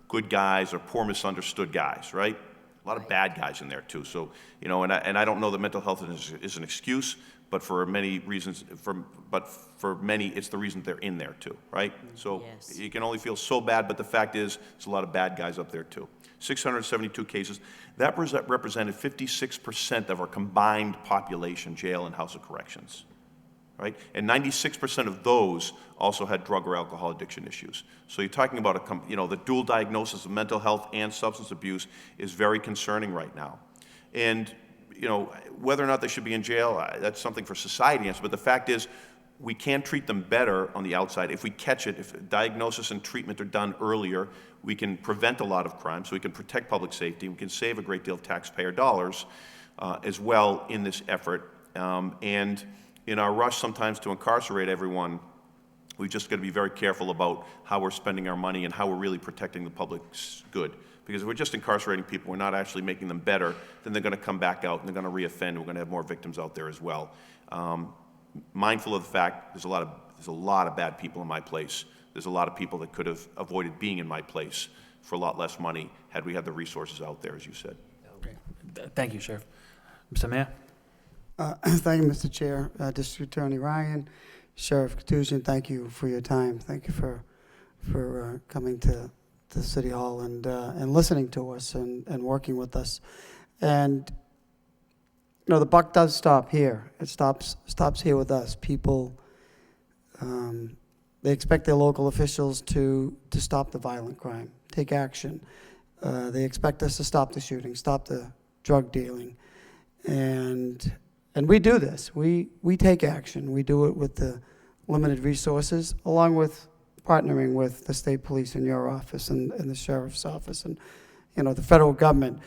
good guys or poor misunderstood guys, right? A lot of bad guys in there too. So, you know, and I don't know that mental health is an excuse, but for many reasons, but for many, it's the reason they're in there too, right? So Yes. you can only feel so bad, but the fact is, there's a lot of bad guys up there too. 672 cases. That represented 56% of our combined population, jail and House of Corrections, right? And 96% of those also had drug or alcohol addiction issues. So you're talking about the dual diagnosis of mental health and substance abuse is very concerning right now. And whether or not they should be in jail, that's something for society to answer. But the fact is, we can treat them better on the outside. If we catch it, if diagnosis and treatment are done earlier, we can prevent a lot of crime, so we can protect public safety, we can save a great deal of taxpayer dollars as well in this effort. And in our rush sometimes to incarcerate everyone, we just got to be very careful about how we're spending our money and how we're really protecting the public's good. Because if we're just incarcerating people, we're not actually making them better, then they're going to come back out and they're going to reoffend, and we're going to have more victims out there as well. Mindful of the fact there's a lot of bad people in my place. There's a lot of people that could have avoided being in my place for a lot less money had we had the resources out there, as you said. Thank you, Sheriff. Mr. Mayor? Thank you, Mr. Chair. District Attorney Ryan, Sheriff Katusian, thank you for your time. Thank you for coming to City Hall and listening to us and working with us. And the buck does stop here. It stops here with us. People, they expect their local officials to stop the violent crime, take action. They expect us to stop the shooting, stop the drug dealing, and we do this. We take action. We do it with the limited resources, along with partnering with the state police in your office and the sheriff's office and the federal government.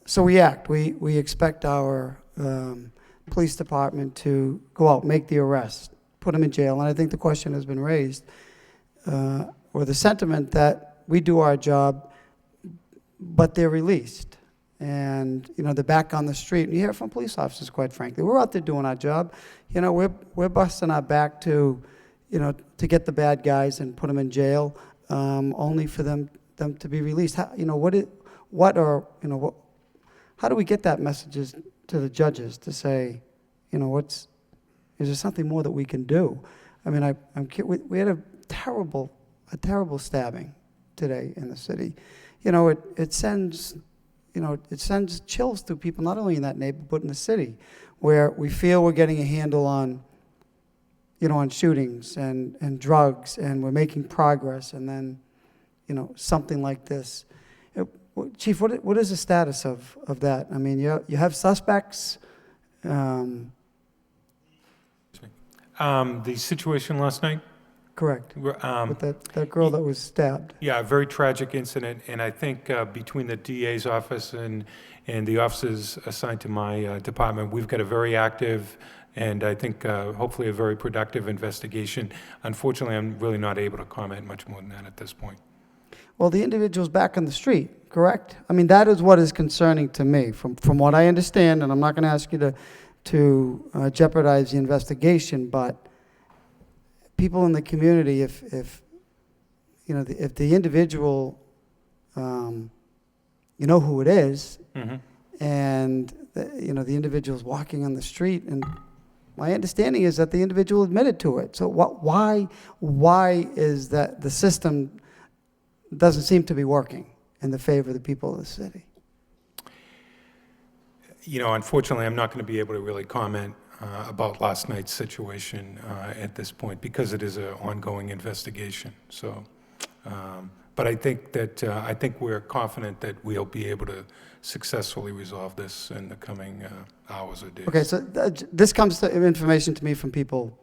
So we act. We expect our police department to go out, make the arrest, put them in jail. And I think the question has been raised, or the sentiment that we do our job, but they're released. And they're back on the street. And you hear from police officers, quite frankly, we're out there doing our job. We're busting our back to get the bad guys and put them in jail, only for them to be released. How do we get that message to the judges to say, is there something more that we can do? I mean, we had a terrible stabbing today in the city. It sends chills through people, not only in that neighborhood, but in the city, where we feel we're getting a handle on shootings and drugs, and we're making progress, and then, something like this. Chief, what is the status of that? I mean, you have suspects. The situation last night? Correct. With that girl that was stabbed. Yeah, a very tragic incident, and I think between the DA's office and the officers assigned to my department, we've got a very active and I think hopefully a very productive investigation. Unfortunately, I'm really not able to comment much more than that at this point. Well, the individual's back on the street, correct? I mean, that is what is concerning to me, from what I understand, and I'm not going to ask you to jeopardize the investigation, but people in the community, if you know, if the individual, you know who it is, and you know the individual's walking on the street, and my understanding is that the individual admitted to it. So why is that the system doesn't seem to be working in the favor of the people of the city? You know, unfortunately, I'm not going to be able to really comment about last night's situation at this point because it is an ongoing investigation. So, but I think that I think we're confident that we'll be able to successfully resolve this in the coming hours or days. Okay, so this comes to information to me from people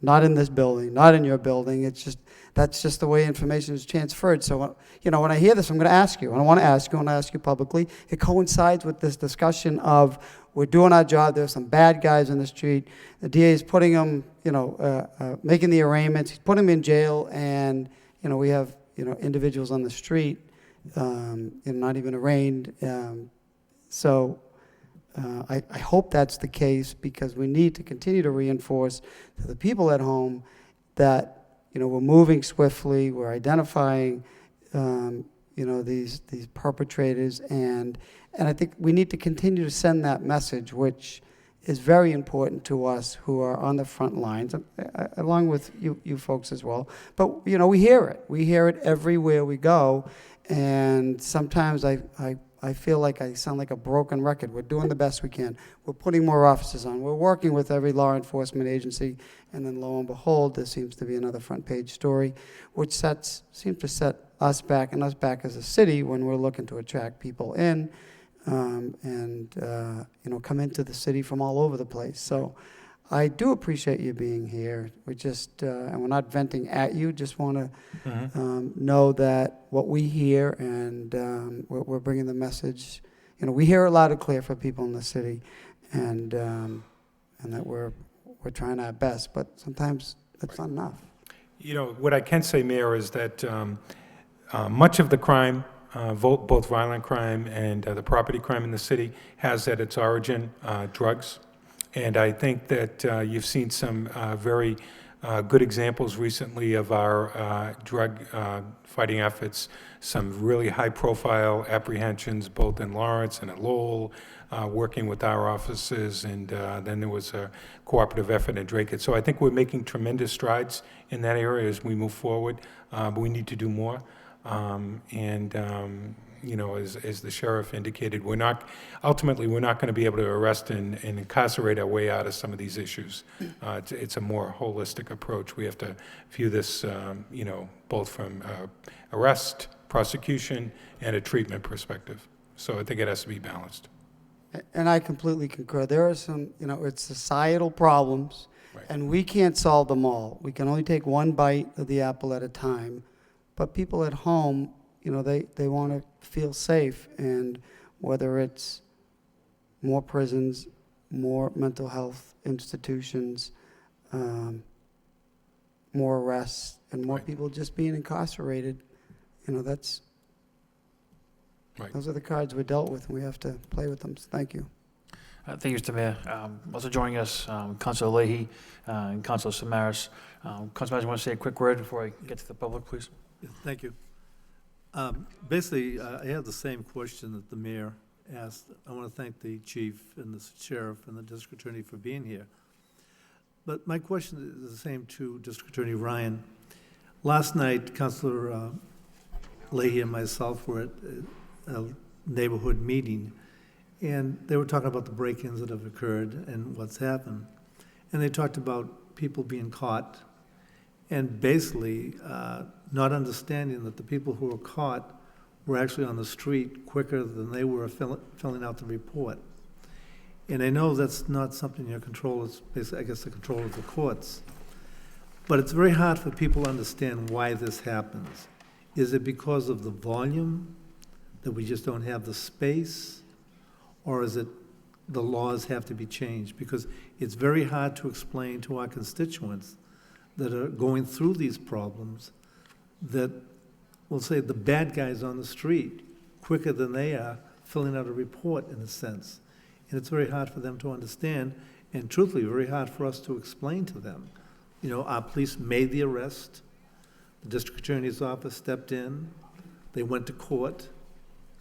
not in this building, not in your building. It's just, that's just the way information is transferred. So, you know, when I hear this, I'm going to ask you, and I want to ask you, and I ask you publicly. It coincides with this discussion of we're doing our job. There's some bad guys on the street. The DA is putting them, you know, making the arraignments. He's putting them in jail, and you know, we have, you know, individuals on the street, and not even arraigned. I hope that's the case, because we need to continue to reinforce to the people at home that, you know, we're moving swiftly, we're identifying, you know, these perpetrators, and I think we need to continue to send that message, which is very important to us who are on the front lines, along with you folks as well. But, you know, we hear it everywhere we go, and sometimes I feel like I sound like a broken record. We're doing the best we can. We're putting more officers on. We're working with every law enforcement agency, and then lo and behold, there seems to be another front page story, which seems to set us back, and us back as a city when we're looking to attract people in, and you know, come into the city from all over the place. So I do appreciate you being here. We just, and we're not venting at you, just want to know that what we hear, and we're bringing the message, you know, we hear it loud and clear for people in the city, and that we're trying our best, but sometimes that's not enough. You know, what I can say, Mayor, is that much of the crime, both violent crime and the property crime in the city, has at its origin drugs. And I think that you've seen some very good examples recently of our drug fighting efforts, some really high-profile apprehensions both in Lawrence and at Lowell, working with our offices, and then there was a cooperative effort in Drake. So I think we're making tremendous strides in that area as we move forward, but we need to do more. You know, as the sheriff indicated, ultimately we're not going to be able to arrest and incarcerate our way out of some of these issues. It's a more holistic approach. We have to view this, you know, both from arrest, prosecution, and a treatment perspective. So I think it has to be balanced. And I completely concur. There are some, you know, it's societal problems, Right. and we can't solve them all. We can only take one bite of the apple at a time. But people at home, you know, they want to feel safe, and whether it's more prisons, more mental health institutions, more arrests, and more Right. people just being incarcerated, you know, that's, Right. those are the cards we're dealt with, and we have to play with them. So thank you. Thank you, Mr. Mayor. Also joining us, Councilor Leahy and Councilor Samaras. Councilor, you want to say a quick word before I get to the public, please? Yeah, thank you. Basically, I have the same question that the mayor asked. I want to thank the chief and the sheriff and the district attorney for being here. But my question is the same to District Attorney Ryan. Last night, Councilor Leahy and myself were at a neighborhood meeting, and they were talking about the break-ins that have occurred and what's happened. And they talked about people being caught, and basically not understanding that the people who were caught were actually on the street quicker than they were filling out the report. And I know that's not something in your control, it's basically, I guess, the control of the courts. But it's very hard for people to understand why this happens. Is it because of the volume, that we just don't have the space? Or is it the laws have to be changed, because it's very hard to explain to our constituents that are going through these problems that, we'll say, the bad guys on the street quicker than they are filling out a report, in a sense. And it's very hard for them to understand, and truthfully, very hard for us to explain to them. You know, our police made the arrest, the district attorney's office stepped in, they went to court,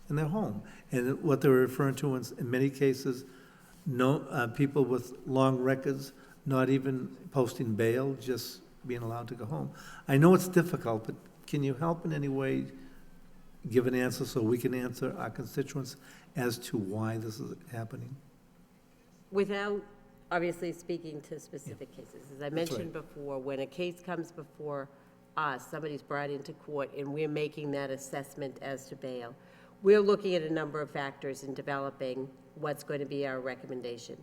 and they're home. And what they're referring to in many cases, no, people with long records, not even posting bail, just being allowed to go home. I know it's difficult, but can you help in any way give an answer so we can answer our constituents as to why this is happening? Without obviously speaking to specific cases, as I mentioned before, when a case comes before us, somebody's brought into court, and we're making that assessment as to bail, we're looking at a number of factors in developing what's going to be our recommendation.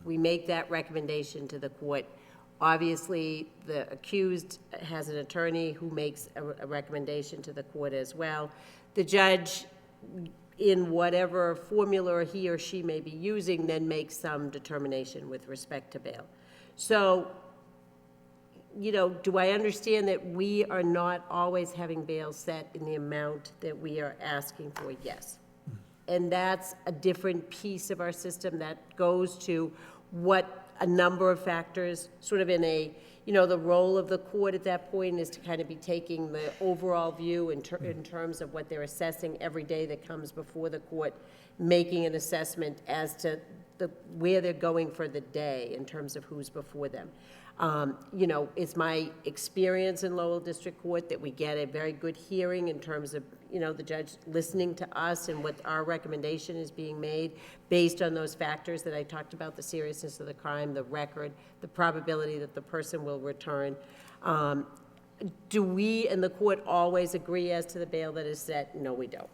We make that recommendation to the court. Obviously, the accused has an attorney who makes a recommendation to the court as well. The judge, in whatever formula he or she may be using, then makes some determination with respect to bail. So, you know, do I understand that we are not always having bail set in the amount that we are asking for? Yes. And that's a different piece of our system that goes to what a number of factors, sort of in a, you know, the role of the court at that point is to kind of be taking the overall view in terms of what they're assessing every day that comes before the court, making an assessment as to where they're going for the day in terms of who's before them. You know, it's my experience in Lowell District Court that we get a very good hearing in terms of, you know, the judge listening to us and what our recommendation is being made based on those factors that I talked about, the seriousness of the crime, the record, the probability that the person will return. Do we and the court always agree as to the bail that is set? No, we don't.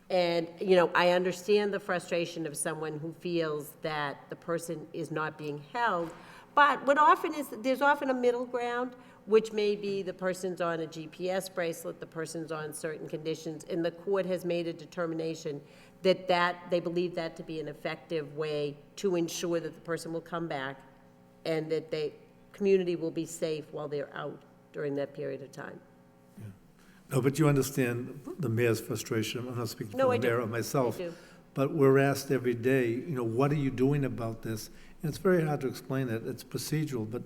And, you know, I understand the frustration of someone who feels that the person is not being held, but what often is, there's often a middle ground, which may be the person's on a GPS bracelet, the person's on certain conditions, and the court has made a determination that they believe that to be an effective way to ensure that the person will come back and that the community will be safe while they're out during that period of time. No, but you understand the mayor's frustration. I'm not speaking No, for I the do. mayor or myself. I do. But we're asked every day, you know, what are you doing about this? And it's very hard to explain that. It's procedural. But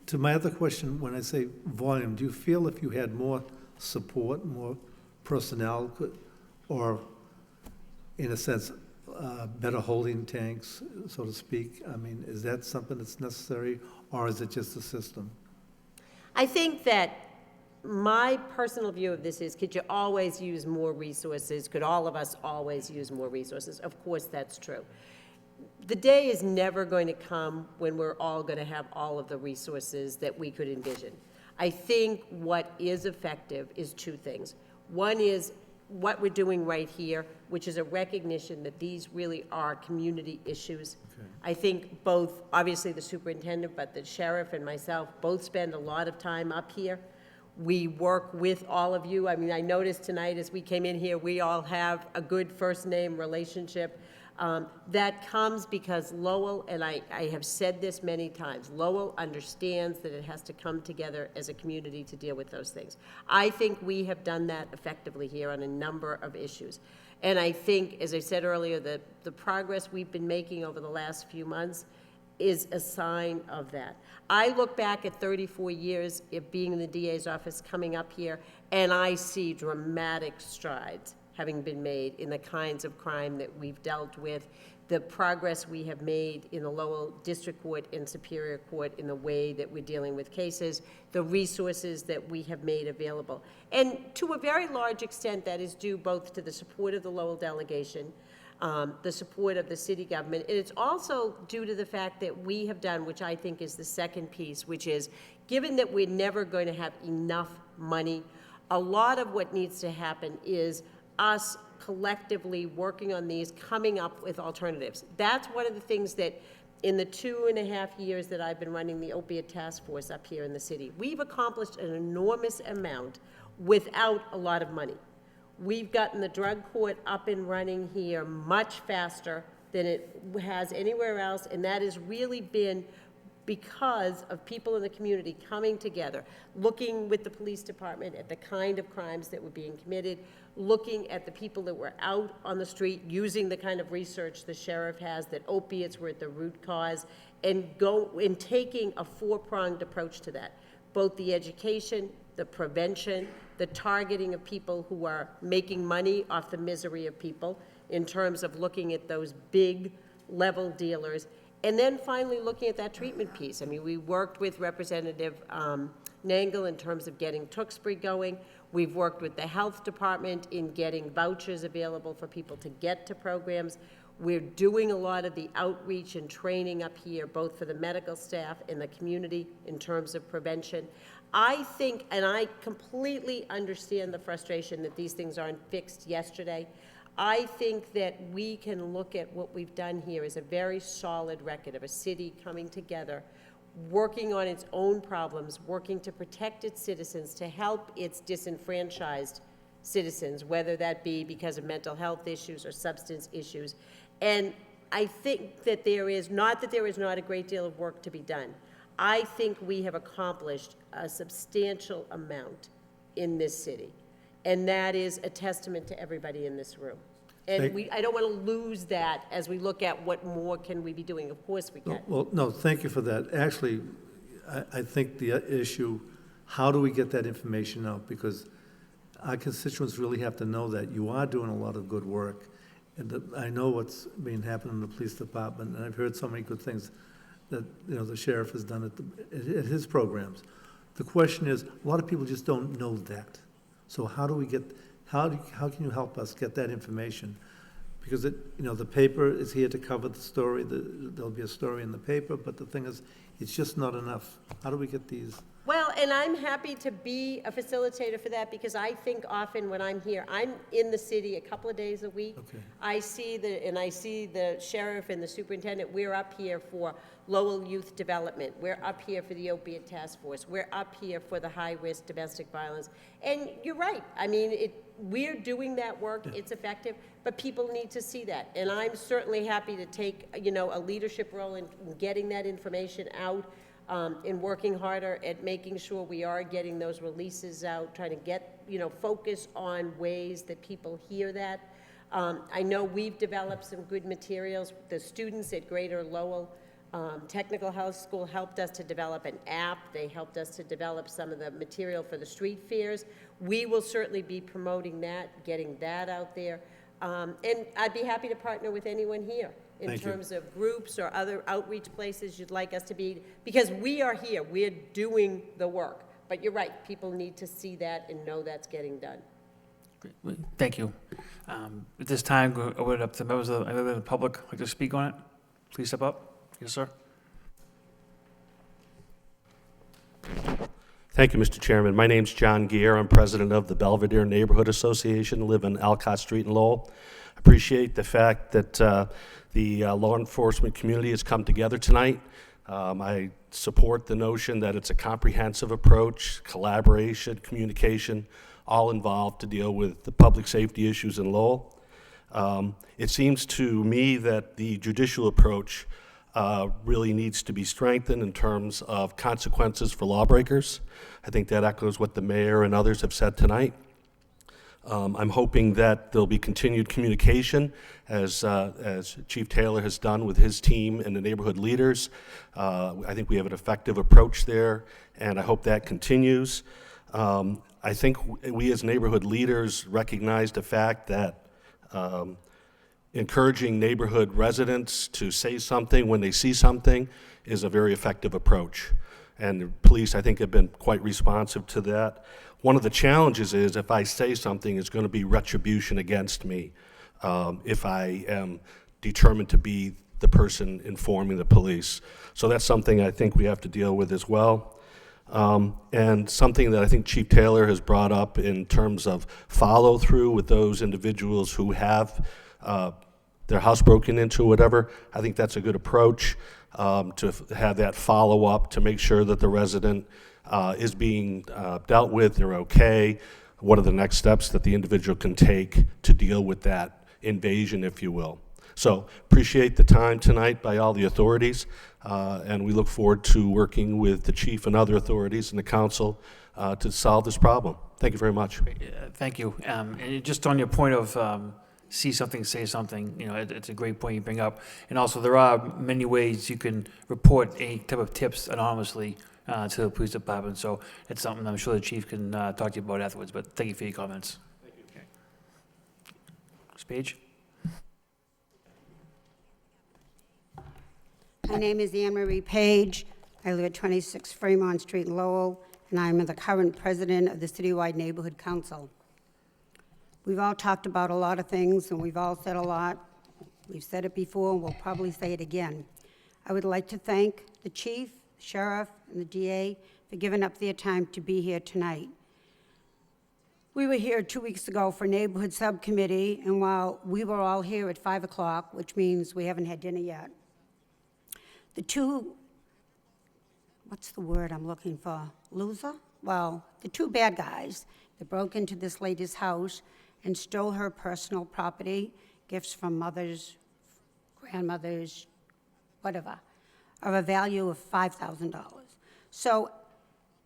to my other question, when I say volume, do you feel if you had more support, more personnel, or in a sense, better holding tanks, so to speak? I mean, is that something that's necessary, or is it just the system? I think that my personal view of this is, could you always use more resources? Could all of us always use more resources? Of course, that's true. The day is never going to come when we're all going to have all of the resources that we could envision. I think what is effective is two things. One is what we're doing right here, which is a recognition that these really are community issues. Okay. I think both, obviously the superintendent, but the sheriff and myself both spend a lot of time up here. We work with all of you. I mean, I noticed tonight as we came in here, we all have a good first name relationship. That comes because Lowell, and I have said this many times, Lowell understands that it has to come together as a community to deal with those things. I think we have done that effectively here on a number of issues. And I think, as I said earlier, that the progress we've been making over the last few months is a sign of that. I look back at 34 years of being in the DA's office, coming up here, and I see dramatic strides having been made in the kinds of crime that we've dealt with, the progress we have made in the Lowell District Court and Superior Court in the way that we're dealing with cases, the resources that we have made available. And to a very large extent, that is due both to the support of the Lowell delegation, the support of the city government, and it's also due to the fact that we have done, which I think is the second piece, which is, given that we're never going to have enough money, a lot of what needs to happen is us collectively working on these, coming up with alternatives. That's one of the things that in the 2.5 years that I've been running the opiate task force up here in the city, we've accomplished an enormous amount without a lot of money. We've gotten the drug court up and running here much faster than it has anywhere else, and that has really been because of people in the community coming together, looking with the police department at the kind of crimes that were being committed, looking at the people that were out on the street, using the kind of research the sheriff has that opiates were at the root cause, and taking a four-pronged approach to that. Both the education, the prevention, the targeting of people who are making money off the misery of people in terms of looking at those big level dealers, and then finally looking at that treatment piece. I mean, we worked with Representative Nangle in terms of getting Tewksbury going. We've worked with the health department in getting vouchers available for people to get to programs. We're doing a lot of the outreach and training up here, both for the medical staff and the community in terms of prevention. I think, and I completely understand the frustration that these things aren't fixed yesterday. I think that we can look at what we've done here as a very solid record of a city coming together, working on its own problems, working to protect its citizens, to help its disenfranchised citizens, whether that be because of mental health issues or substance issues. And I think that there is not a great deal of work to be done. I think we have accomplished a substantial amount in this city. And that is a testament to everybody in this room. And I don't want to lose that as we look at what more can we be doing. Of course we can. Well, no, thank you for that. Actually, I think the issue, how do we get that information out? Because our constituents really have to know that you are doing a lot of good work. And that I know what's been happening in the police department, and I've heard so many good things that, you know, the sheriff has done at his programs. The question is, a lot of people just don't know that. So how do we get, how can you help us get that information? Because you know, the paper is here to cover the story, there'll be a story in the paper, but the thing is, it's just not enough. How do we get these? Well, and I'm happy to be a facilitator for that, because I think often when I'm here, I'm in the city a couple of days a week. Okay. I see the sheriff and the superintendent. We're up here for Lowell Youth Development. We're up here for the Opiate Task Force. We're up here for the high-risk domestic violence. And you're right. I mean, we're doing that work. Yeah. It's effective, but people need to see that. And I'm certainly happy to take, you know, a leadership role in getting that information out. In working harder at making sure we are getting those releases out, trying to get, you know, focus on ways that people hear that. I know we've developed some good materials. The students at Greater Lowell Technical Health School helped us to develop an app. They helped us to develop some of the material for the street fairs. We will certainly be promoting that, getting that out there. And I'd be happy to partner with anyone here in terms of groups or other outreach places you'd like us to be, because we are here, we're doing the work. But you're right, people need to see that and know that's getting done. Great. Thank you. At this time, go open it up to members of the public like to speak on it. Please step up. Yes, sir. Thank you, Mr. Chairman. My name's John Gear. I'm president of the Belvedere Neighborhood Association. I live in Alcott Street in Lowell. I appreciate the fact that the law enforcement community has come together tonight. I support the notion that it's a comprehensive approach, collaboration, communication, all involved to deal with the public safety issues in Lowell. It seems to me that the judicial approach really needs to be strengthened in terms of consequences for lawbreakers. I think that echoes what the mayor and others have said tonight. I'm hoping that there'll be continued communication as Chief Taylor has done with his team and the neighborhood leaders. I think we have an effective approach there, and I hope that continues. I think we as neighborhood leaders recognize the fact that encouraging neighborhood residents to say something when they see something is a very effective approach. And the police, I think, have been quite responsive to that. One of the challenges is if I say something, it's going to be retribution against me if I am determined to be the person informing the police. So that's something I think we have to deal with as well. And something that I think Chief Taylor has brought up in terms of follow through with those individuals who have their house broken into or whatever, I think that's a good approach to have that follow up to make sure that the resident is being dealt with, they're okay. What are the next steps that the individual can take to deal with that invasion, if you will? So appreciate the time tonight by all the authorities, and we look forward to working with the chief and other authorities and the council to solve this problem. Thank you very much. Thank you. And just on your point of see something, say something, it's a great point you bring up. And also, there are many ways you can report any type of tips anonymously to the police department. So it's something I'm sure the chief can talk to you about afterwards. But thank you for your comments. Thank you. Okay. Ms. Page? My name is Anne Marie Page. I live at 26 Fremont Street, Lowell, and I'm the current president of the Citywide Neighborhood Council. We've all talked about a lot of things, and we've all said a lot. We've said it before, and we'll probably say it again. I would like to thank the chief, the sheriff, and the DA for giving up their time to be here tonight. We were here 2 weeks ago for neighborhood subcommittee, and while we were all here at 5 o'clock, which means we haven't had dinner yet, the two, what's the word I'm looking for? Loser? Well, the two bad guys that broke into this lady's house and stole her personal property, gifts from mothers, grandmothers, whatever, of a value of $5,000. So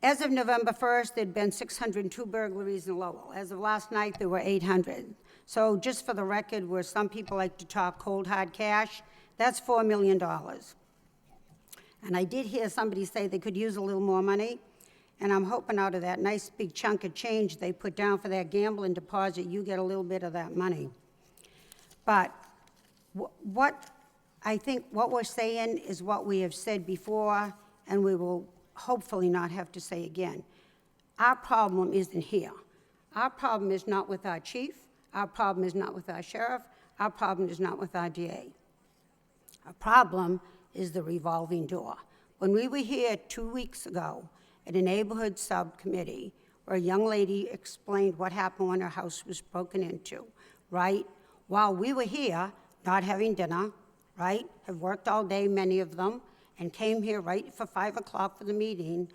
as of November 1st, there'd been 602 burglaries in Lowell. As of last night, there were 800. So just for the record, where some people like to talk cold hard cash, that's $4 million. And I did hear somebody say they could use a little more money, and I'm hoping out of that nice big chunk of change they put down for that gambling deposit, you get a little bit of that money. But what I think what we're saying is what we have said before, and we will hopefully not have to say again. Our problem isn't here. Our problem is not with our chief. Our problem is not with our sheriff. Our problem is not with our DA. Our problem is the revolving door. When we were here 2 weeks ago at a neighborhood subcommittee where a young lady explained what happened when her house was broken into, right? While we were here, not having dinner, right? Have worked all day, many of them, and came here right for 5 o'clock for the meeting.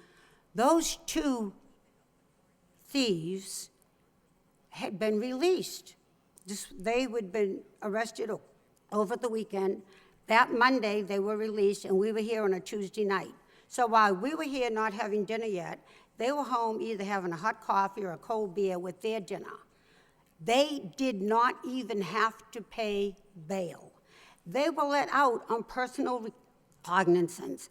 Those two thieves had been released. They had been arrested over the weekend. That Monday, they were released, and we were here on a Tuesday night. So while we were here not having dinner yet, they were home either having a hot coffee or a cold beer with their dinner. They did not even have to pay bail. They were let out on personal recognizance.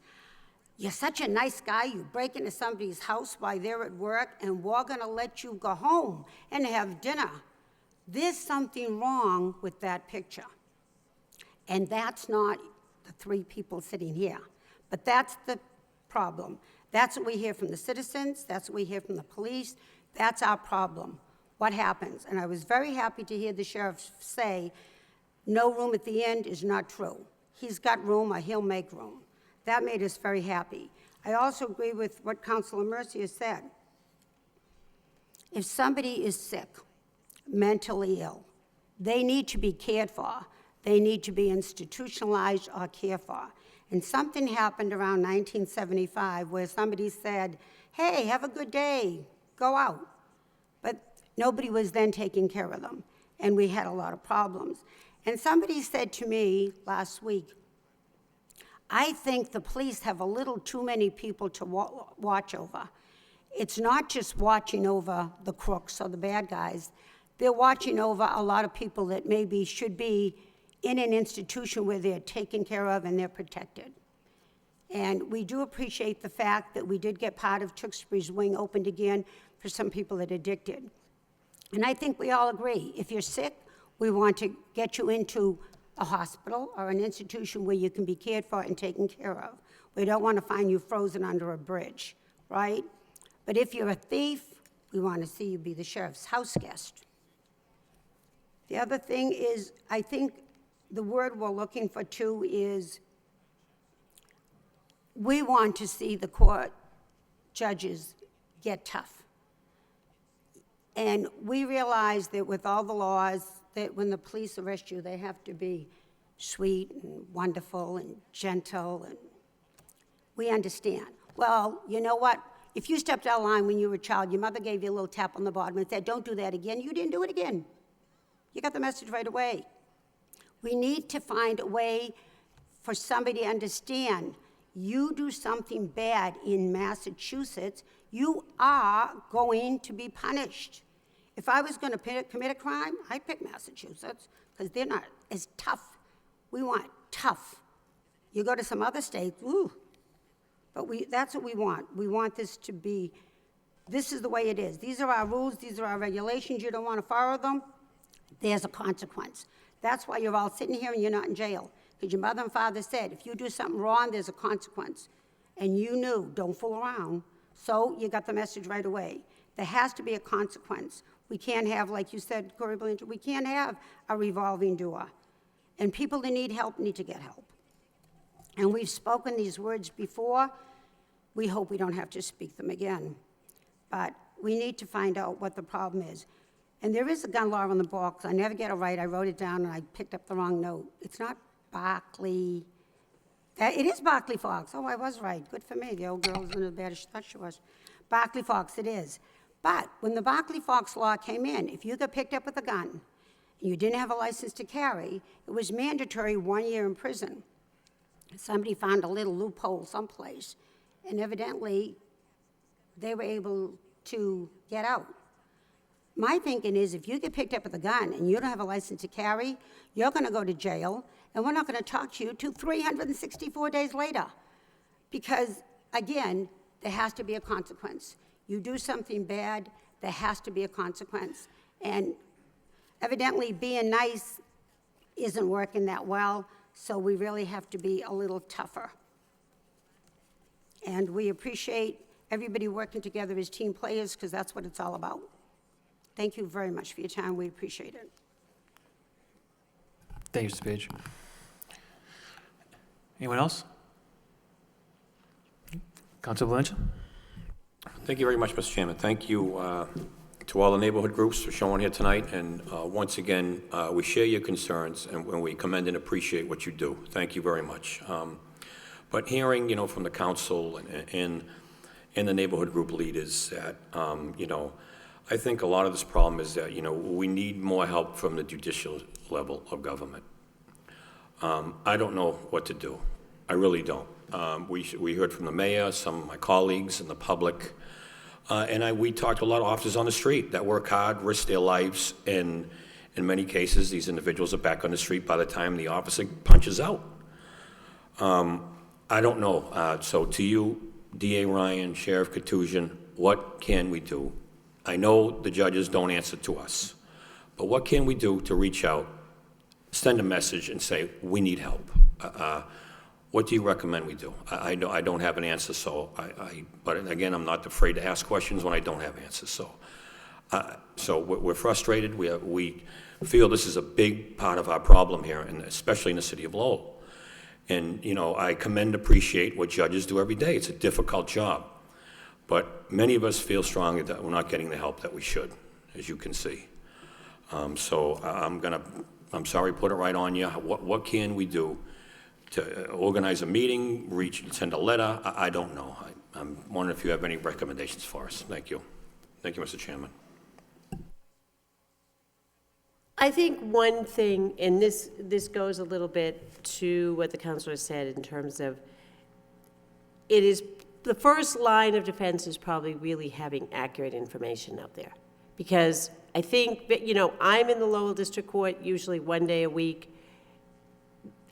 You're such a nice guy, you break into somebody's house while they're at work, and we're gonna let you go home and have dinner. There's something wrong with that picture. And that's not the three people sitting here. But that's the problem. That's what we hear from the citizens. That's what we hear from the police. That's our problem. What happens? And I was very happy to hear the sheriff say, no room at the end is not true. He's got room or he'll make room. That made us very happy. I also agree with what Councilor Mercier said. If somebody is sick, mentally ill, they need to be cared for. They need to be institutionalized or cared for. And something happened around 1975 where somebody said, hey, have a good day, go out. But nobody was then taking care of them, and we had a lot of problems. And somebody said to me last week, I think the police have a little too many people to watch over. It's not just watching over the crooks or the bad guys. They're watching over a lot of people that maybe should be in an institution where they're taken care of and they're protected. And we do appreciate the fact that we did get part of Tewksbury's wing opened again for some people that are addicted. And I think we all agree, if you're sick, we want to get you into a hospital or an institution where you can be cared for and taken care of. We don't want to find you frozen under a bridge, right? But if you're a thief, we want to see you be the sheriff's house guest. The other thing is, I think the word we're looking for too is we want to see the court judges get tough. And we realize that with all the laws, that when the police arrest you, they have to be sweet and wonderful and gentle, and we understand. Well, you know what? If you stepped out of line when you were a child, your mother gave you a little tap on the bottom and said, don't do that again, you didn't do it again. You got the message right away. We need to find a way for somebody to understand, you do something bad in Massachusetts, you are going to be punished. If I was going to commit a crime, I'd pick Massachusetts, because they're not as tough. We want tough. You go to some other states, ooh. But that's what we want. We want this to be, this is the way it is. These are our rules, these are our regulations. You don't want to follow them, there's a consequence. That's why you're all sitting here and you're not in jail. Because your mother and father said, if you do something wrong, there's a consequence. And you knew, don't fool around. So you got the message right away. There has to be a consequence. We can't have, like you said, Corey Blanchard, we can't have a revolving door. And people that need help need to get help. And we've spoken these words before. We hope we don't have to speak them again. But we need to find out what the problem is. And there is a gun law in the box. I never get it right. I wrote it down and I picked up the wrong note. It's not Barclay. It is Barclay Fox. Oh, I was right. Good for me. The old girl isn't as bad as she thought she was. Barclay Fox, it is. But when the Barclay Fox law came in, if you got picked up with a gun and you didn't have a license to carry, it was mandatory 1 year in prison. Somebody found a little loophole someplace, and evidently they were able to get out. My thinking is if you get picked up with a gun and you don't have a license to carry, you're going to go to jail, and we're not going to talk to you till 364 days later. Because, again, there has to be a consequence. You do something bad, there has to be a consequence. And evidently being nice isn't working that well, so we really have to be a little tougher. And we appreciate everybody working together as team players, because that's what it's all about. Thank you very much for your time. We appreciate it. Thank you, Mr. Page. Anyone else? Councilor Blanchard? Thank you very much, Mr. Chairman. Thank you to all the neighborhood groups for showing here tonight. And once again, we share your concerns, and we commend and appreciate what you do. Thank you very much. But hearing, from the council and the neighborhood group leaders that, I think a lot of this problem is that, we need more help from the judicial level of government. I don't know what to do. I really don't. We heard from the mayor, some of my colleagues, and the public. And we talked to a lot of officers on the street that work hard, risk their lives, and in many cases, these individuals are back on the street by the time the officer punches out. I don't know. So to you, DA Ryan, Sheriff Katusian, what can we do? I know the judges don't answer to us, but what can we do to reach out, send a message, and say, we need help? What do you recommend we do? I don't have an answer, but again, I'm not afraid to ask questions when I don't have answers. So we're frustrated. We feel this is a big part of our problem here, and especially in the city of Lowell. And, I commend and appreciate what judges do every day. It's a difficult job. But many of us feel strongly that we're not getting the help that we should, as you can see. So I'm sorry, put it right on you. What can we do to organize a meeting, send a letter? I don't know. I'm wondering if you have any recommendations for us. Thank you. Thank you, Mr. Chairman. I think one thing, and this goes a little bit to what the councilor said in terms of, it is, the first line of defense is probably really having accurate information out there. Because I think that, I'm in the Lowell District Court usually 1 day a week.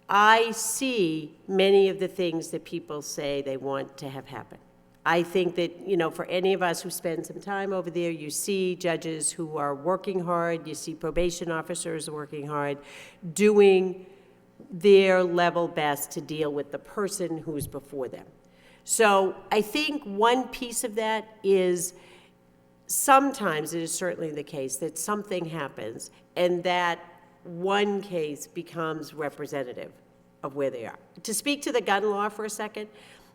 I see many of the things that people say they want to have happen. I think that, for any of us who spend some time over there, you see judges who are working hard, you see probation officers working hard, doing their level best to deal with the person who's before them. So I think one piece of that is sometimes it is certainly the case that something happens and that one case becomes representative of where they are. To speak to the gun law for a second,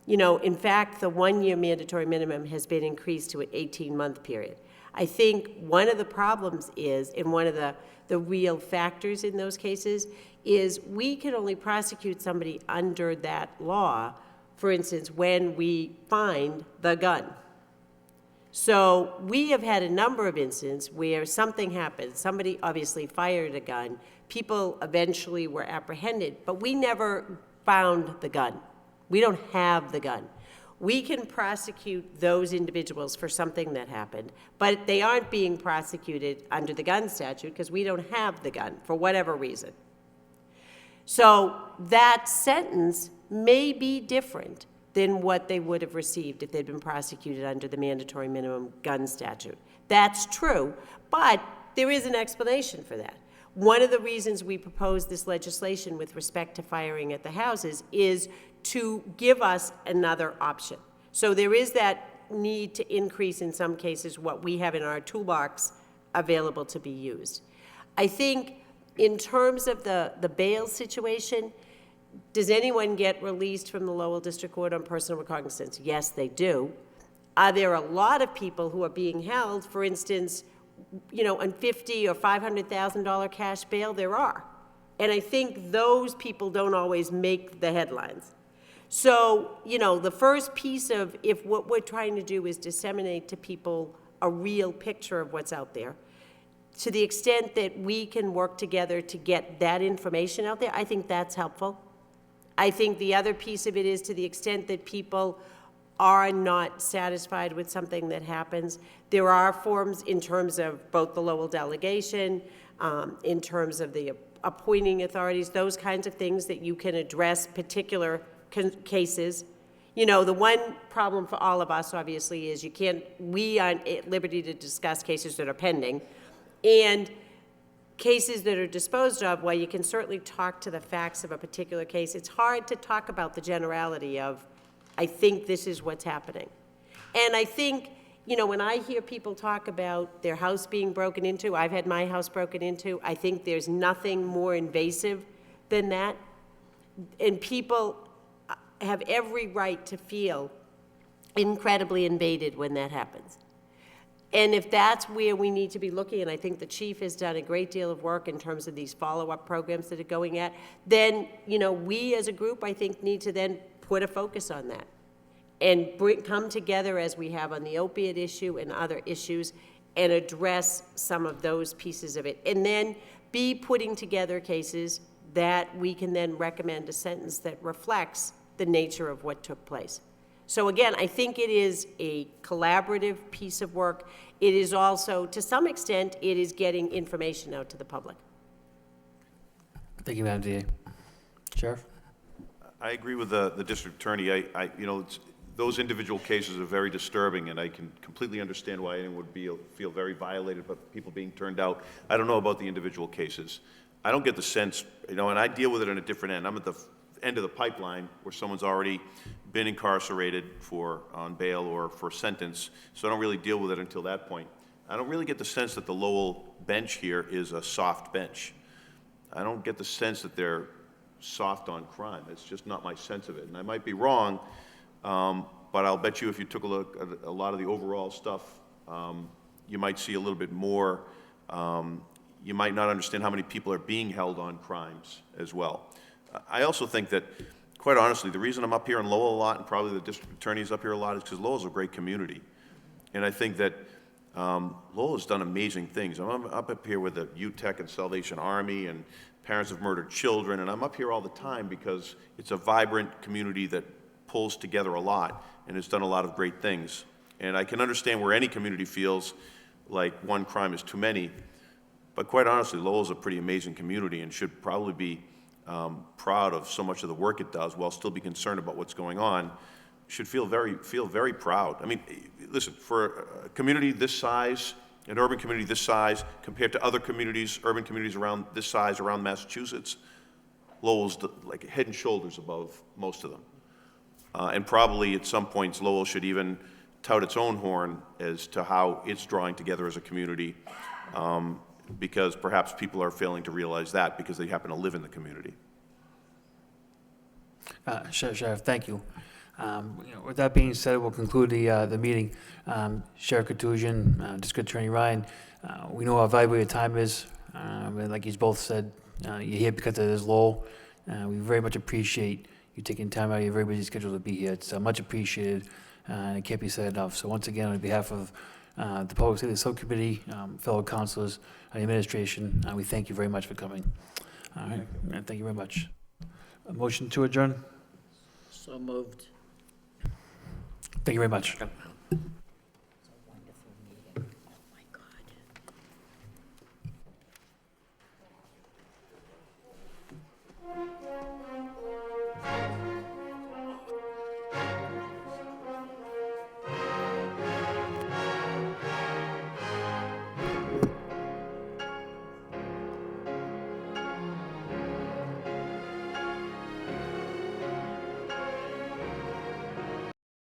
in fact, the 1 year mandatory minimum has been increased to an 18-month period. I think one of the problems is, and one of the real factors in those cases, is we can only prosecute somebody under that law, for instance, when we find the gun. So we have had a number of incidents where something happened. Somebody obviously fired a gun. People eventually were apprehended, but we never found the gun. We don't have the gun. We can prosecute those individuals for something that happened, but they aren't being prosecuted under the gun statute because we don't have the gun for whatever reason. So that sentence may be different than what they would have received if they'd been prosecuted under the mandatory minimum gun statute. That's true, but there is an explanation for that. One of the reasons we proposed this legislation with respect to firing at the houses is to give us another option. So there is that need to increase, in some cases, what we have in our toolbox available to be used. I think in terms of the bail situation, does anyone get released from the Lowell District Court on personal recognizance? Yes, they do. Are there a lot of people who are being held, for instance, on $50,000 or $500,000 cash bail? There are. And I think those people don't always make the headlines. So, the first piece of if what we're trying to do is disseminate to people a real picture of what's out there, to the extent that we can work together to get that information out there, I think that's helpful. I think the other piece of it is to the extent that people are not satisfied with something that happens, there are forms in terms of both the Lowell delegation, in terms of the appointing authorities, those kinds of things that you can address particular cases. The one problem for all of us, obviously, is we aren't at liberty to discuss cases that are pending. And cases that are disposed of, while you can certainly talk to the facts of a particular case, it's hard to talk about the generality of, I think this is what's happening. And I think, when I hear people talk about their house being broken into, I've had my house broken into, I think there's nothing more invasive than that. And people have every right to feel incredibly invaded when that happens. And if that's where we need to be looking, and I think the chief has done a great deal of work in terms of these follow-up programs that are going at, then, we as a group, I think, need to then put a focus on that and come together as we have on the opiate issue and other issues and address some of those pieces of it. And then be putting together cases that we can then recommend a sentence that reflects the nature of what took place. So again, I think it is a collaborative piece of work. It is also, to some extent, it is getting information out to the public. Thank you, Madam DA. Sheriff? I agree with the district attorney. Those individual cases are very disturbing, and I can completely understand why anyone would feel very violated by people being turned out. I don't know about the individual cases. I don't get the sense, and I deal with it on a different end. I'm at the end of the pipeline where someone's already been incarcerated on bail or for sentence, so I don't really deal with it until that point. I don't really get the sense that the Lowell bench here is a soft bench. I don't get the sense that they're soft on crime. It's just not my sense of it, and I might be wrong, but I'll bet you if you took a look at a lot of the overall stuff, you might see a little bit more. You might not understand how many people are being held on crimes as well. I also think that, quite honestly, the reason I'm up here in Lowell a lot, and probably the district attorney's up here a lot, is because Lowell's a great community. And I think that Lowell has done amazing things. I'm up here with the UTEC and Salvation Army and Parents of Murdered Children, and I'm up here all the time because it's a vibrant community that pulls together a lot and has done a lot of great things. And I can understand where any community feels like one crime is too many, but quite honestly, Lowell's a pretty amazing community and should probably be proud of so much of the work it does while still be concerned about what's going on. Should feel very proud. I mean, listen, for a community this size, an urban community this size, compared to other communities, urban communities around this size around Massachusetts, Lowell's like head and shoulders above most of them. And probably at some points, Lowell should even tout its own horn as to how it's drawing together as a community, because perhaps people are failing to realize that because they happen to live in the community. Sheriff, thank you. With that being said, we'll conclude the meeting. Sheriff Katusian, District Attorney Ryan, we know how valuable your time is. And like you both said, you're here because it is Lowell. We very much appreciate you taking time out of your very busy schedule to be here. It's much appreciated. and it can't be said enough. So once again, on behalf of the Public Safety Subcommittee, fellow councilors, and the administration, we thank you very much for coming. All right, and thank you very much. A motion to adjourn? So moved. Thank you very much. Wonderful meeting. Oh, my God.